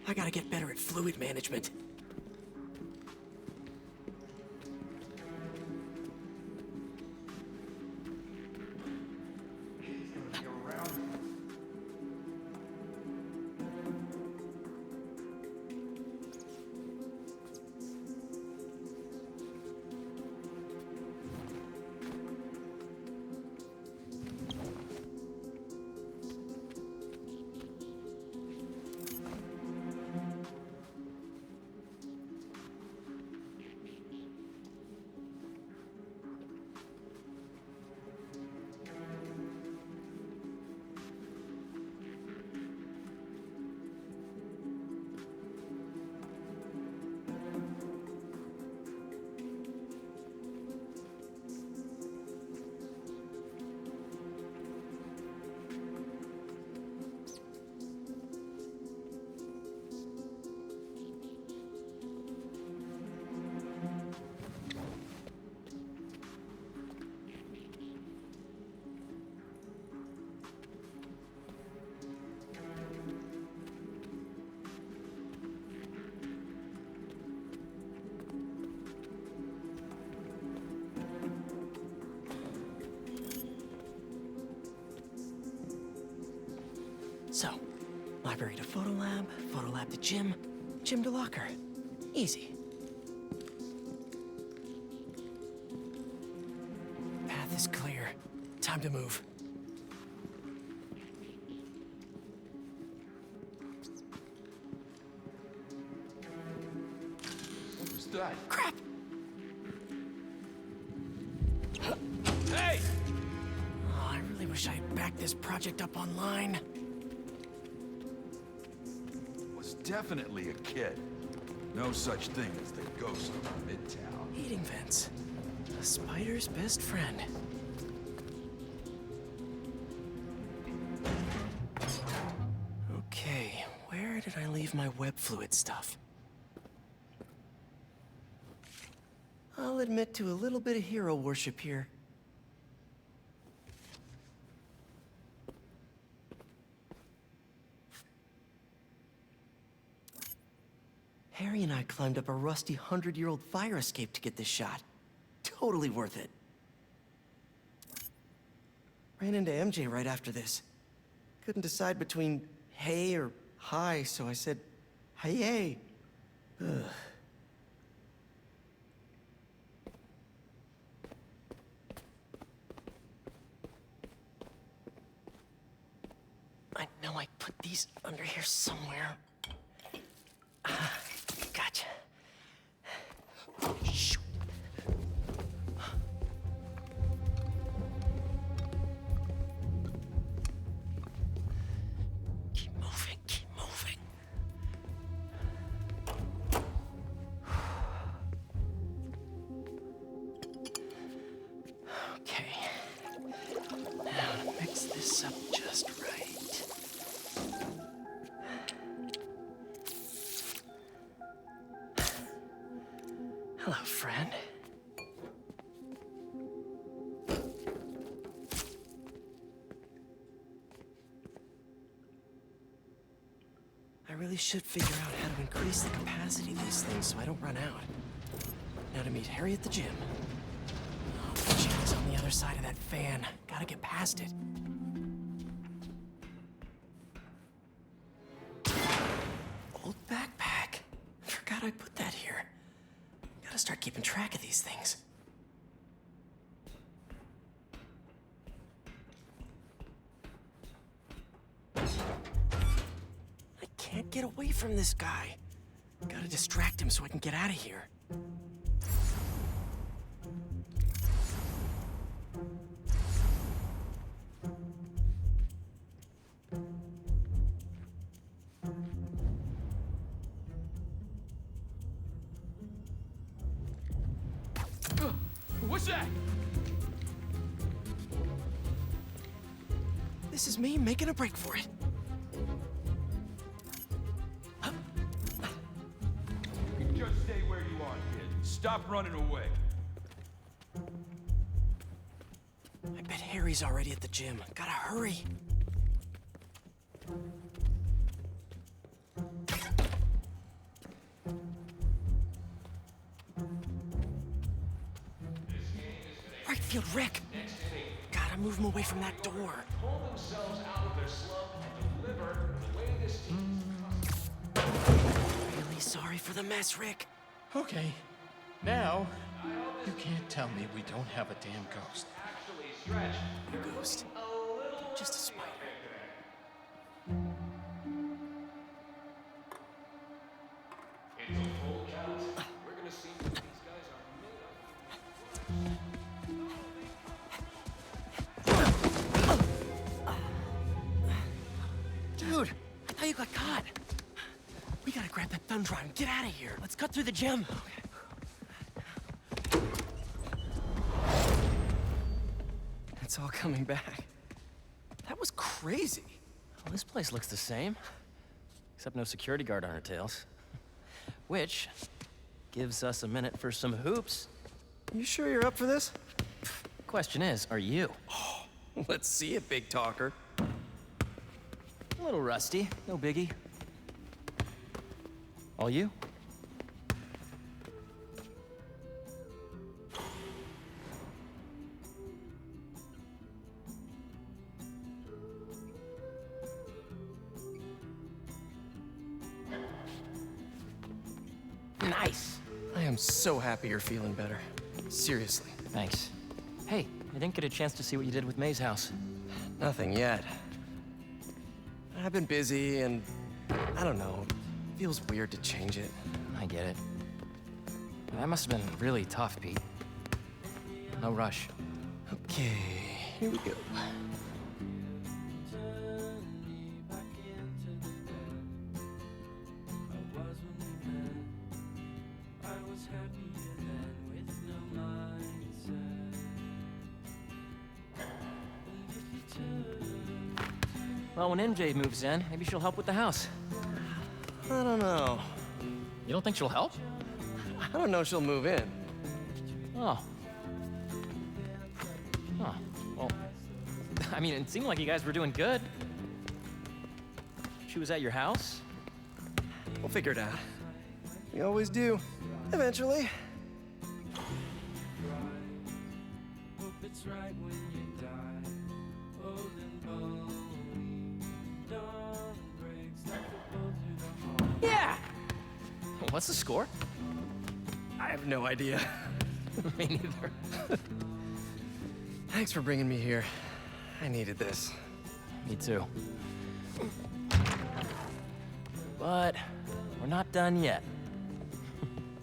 I gotta get better at fluid management. Library to photo lab to gym to locker. Easy. Path is clear. Time to move. What's that? Crap! Hey! Oh, I really wish I had backed this project up online. Was definitely a kid. No such thing as the ghost of Midtown. Heating vents. A spider's best friend. Okay, where did I leave my web fluid stuff? I'll admit to a little bit of hero worship here. Harry and I climbed up a rusty 100-year-old fire escape to get this shot. Totally worth it. Ran into MJ right after this. Couldn't decide between hey or hi, so I said, hey. Ugh. I know I put these under here somewhere. Gotcha. Shoot. Keep moving. Okay. Now to mix this up just right. Hello, friend. I really should figure out how to increase the capacity of these things so I don't run out. Now to meet Harry at the gym. Oh, the gym is on the other side of that fan. Gotta get past it. Old backpack. Forgot I put that here. Gotta start keeping track of these things. I can't get away from this guy. Gotta distract him so I can get out of here. What's that? This is me making a break for it. Just stay where you are, kid. Stop running away. I bet Harry's already at the gym. Gotta hurry. Right field, Rick. Gotta move him away from that door. Pull themselves out of their slump and deliver the way this team. Really sorry for the mess, Rick. Okay. Now, you can't tell me we don't have a damn ghost. No ghost. Just a spider. It's a full count. We're gonna see what these guys are made of. Dude, I thought you got caught. We gotta grab that thumb drive and get out of here. Let's cut through the gym. It's all coming back. That was crazy. Well, this place looks the same. Except no security guard on our tails. Which gives us a minute for some hoops. You sure you're up for this? Question is, are you? Oh, let's see it, big talker. A little rusty, no biggie. All you? Nice. I am so happy you're feeling better. Seriously. Thanks. Hey, I didn't get a chance to see what you did with May's house. Nothing yet. I've been busy and I don't know. Feels weird to change it. I get it. That must have been really tough, Pete. No rush. Okay, here we go. Well, when MJ moves in, maybe she'll help with the house. I don't know. You don't think she'll help? I don't know she'll move in. Oh. Huh. Well, I mean, it seemed like you guys were doing good. She was at your house? We'll figure it out. We always do. Eventually. Yeah! What's the score? I have no idea. Me neither. Thanks for bringing me here. I needed this. Me too. But we're not done yet.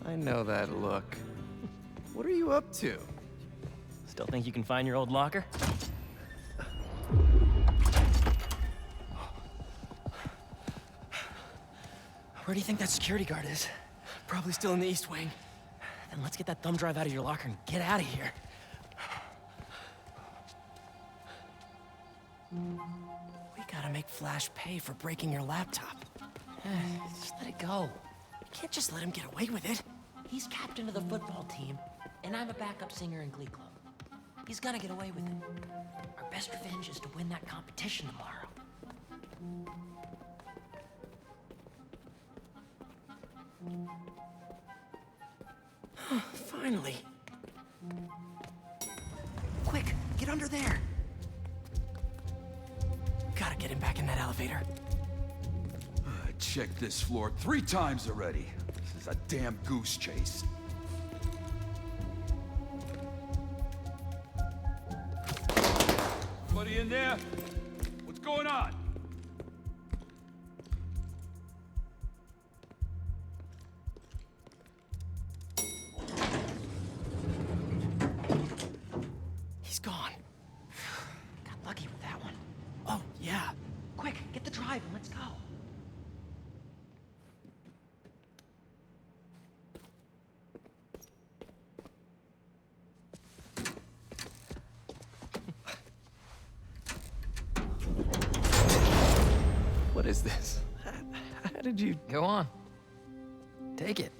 I know that look. What are you up to? Still think you can find your old locker? Where do you think that security guard is? Probably still in the East Wing. Then let's get that thumb drive out of your locker and get out of here. We gotta make Flash pay for breaking your laptop. Just let it go. You can't just let him get away with it. He's captain of the football team, and I'm a backup singer in Glee Club. He's gonna get away with it. Our best revenge is to win that competition tomorrow. Finally. Quick, get under there. Gotta get him back in that elevator. I checked this floor 3 times already. This is a damn goose chase. Anybody in there? What's going on? He's gone. Got lucky with that one. Oh, yeah. Quick, get the drive and let's go. What is this? How did you... Go on. Take it.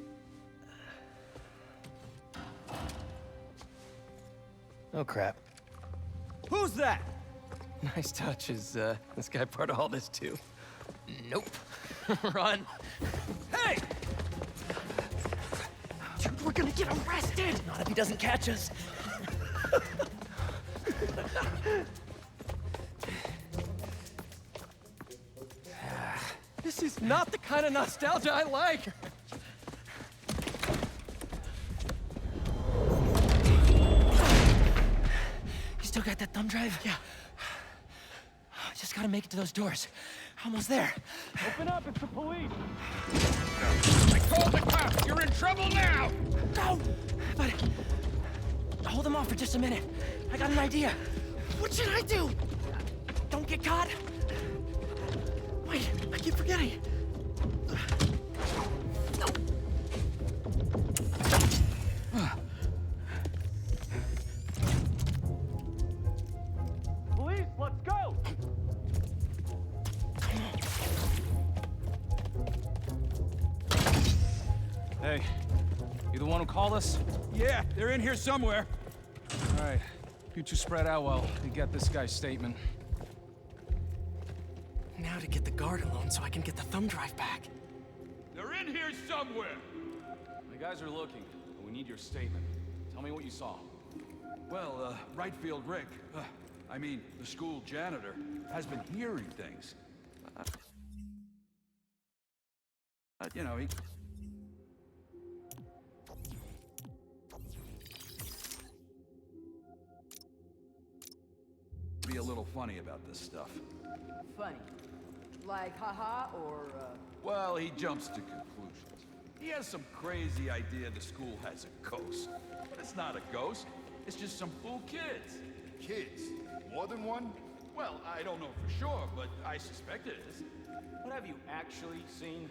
Oh, crap. Who's that? Nice touch. Is this guy part of all this, too? Nope. Run. Hey! Dude, we're gonna get arrested! Not if he doesn't catch us. This is not the kind of nostalgia I like. You still got that thumb drive? Yeah. Just gotta make it to those doors. Almost there. Open up, it's the police. I called the cops! You're in trouble now! Go! But hold them off for just a minute. I got an idea. What should I do? Don't get caught. Wait, I keep forgetting. Police, let's go! Hey, you the one who called us? Yeah, they're in here somewhere. All right, you two spread out while we get this guy's statement. Now to get the guard alone so I can get the thumb drive back. They're in here somewhere! The guys are looking, but we need your statement. Tell me what you saw. Well, right field Rick, I mean, the school janitor, has been hearing things. You know, to be a little funny about this stuff. Funny. Like, haha, or, Well, he jumps to conclusions. He has some crazy idea the school has a ghost. But it's not a ghost. It's just some fool kids. Kids? More than one? Well, I don't know for sure, but I suspect it is. But have you actually seen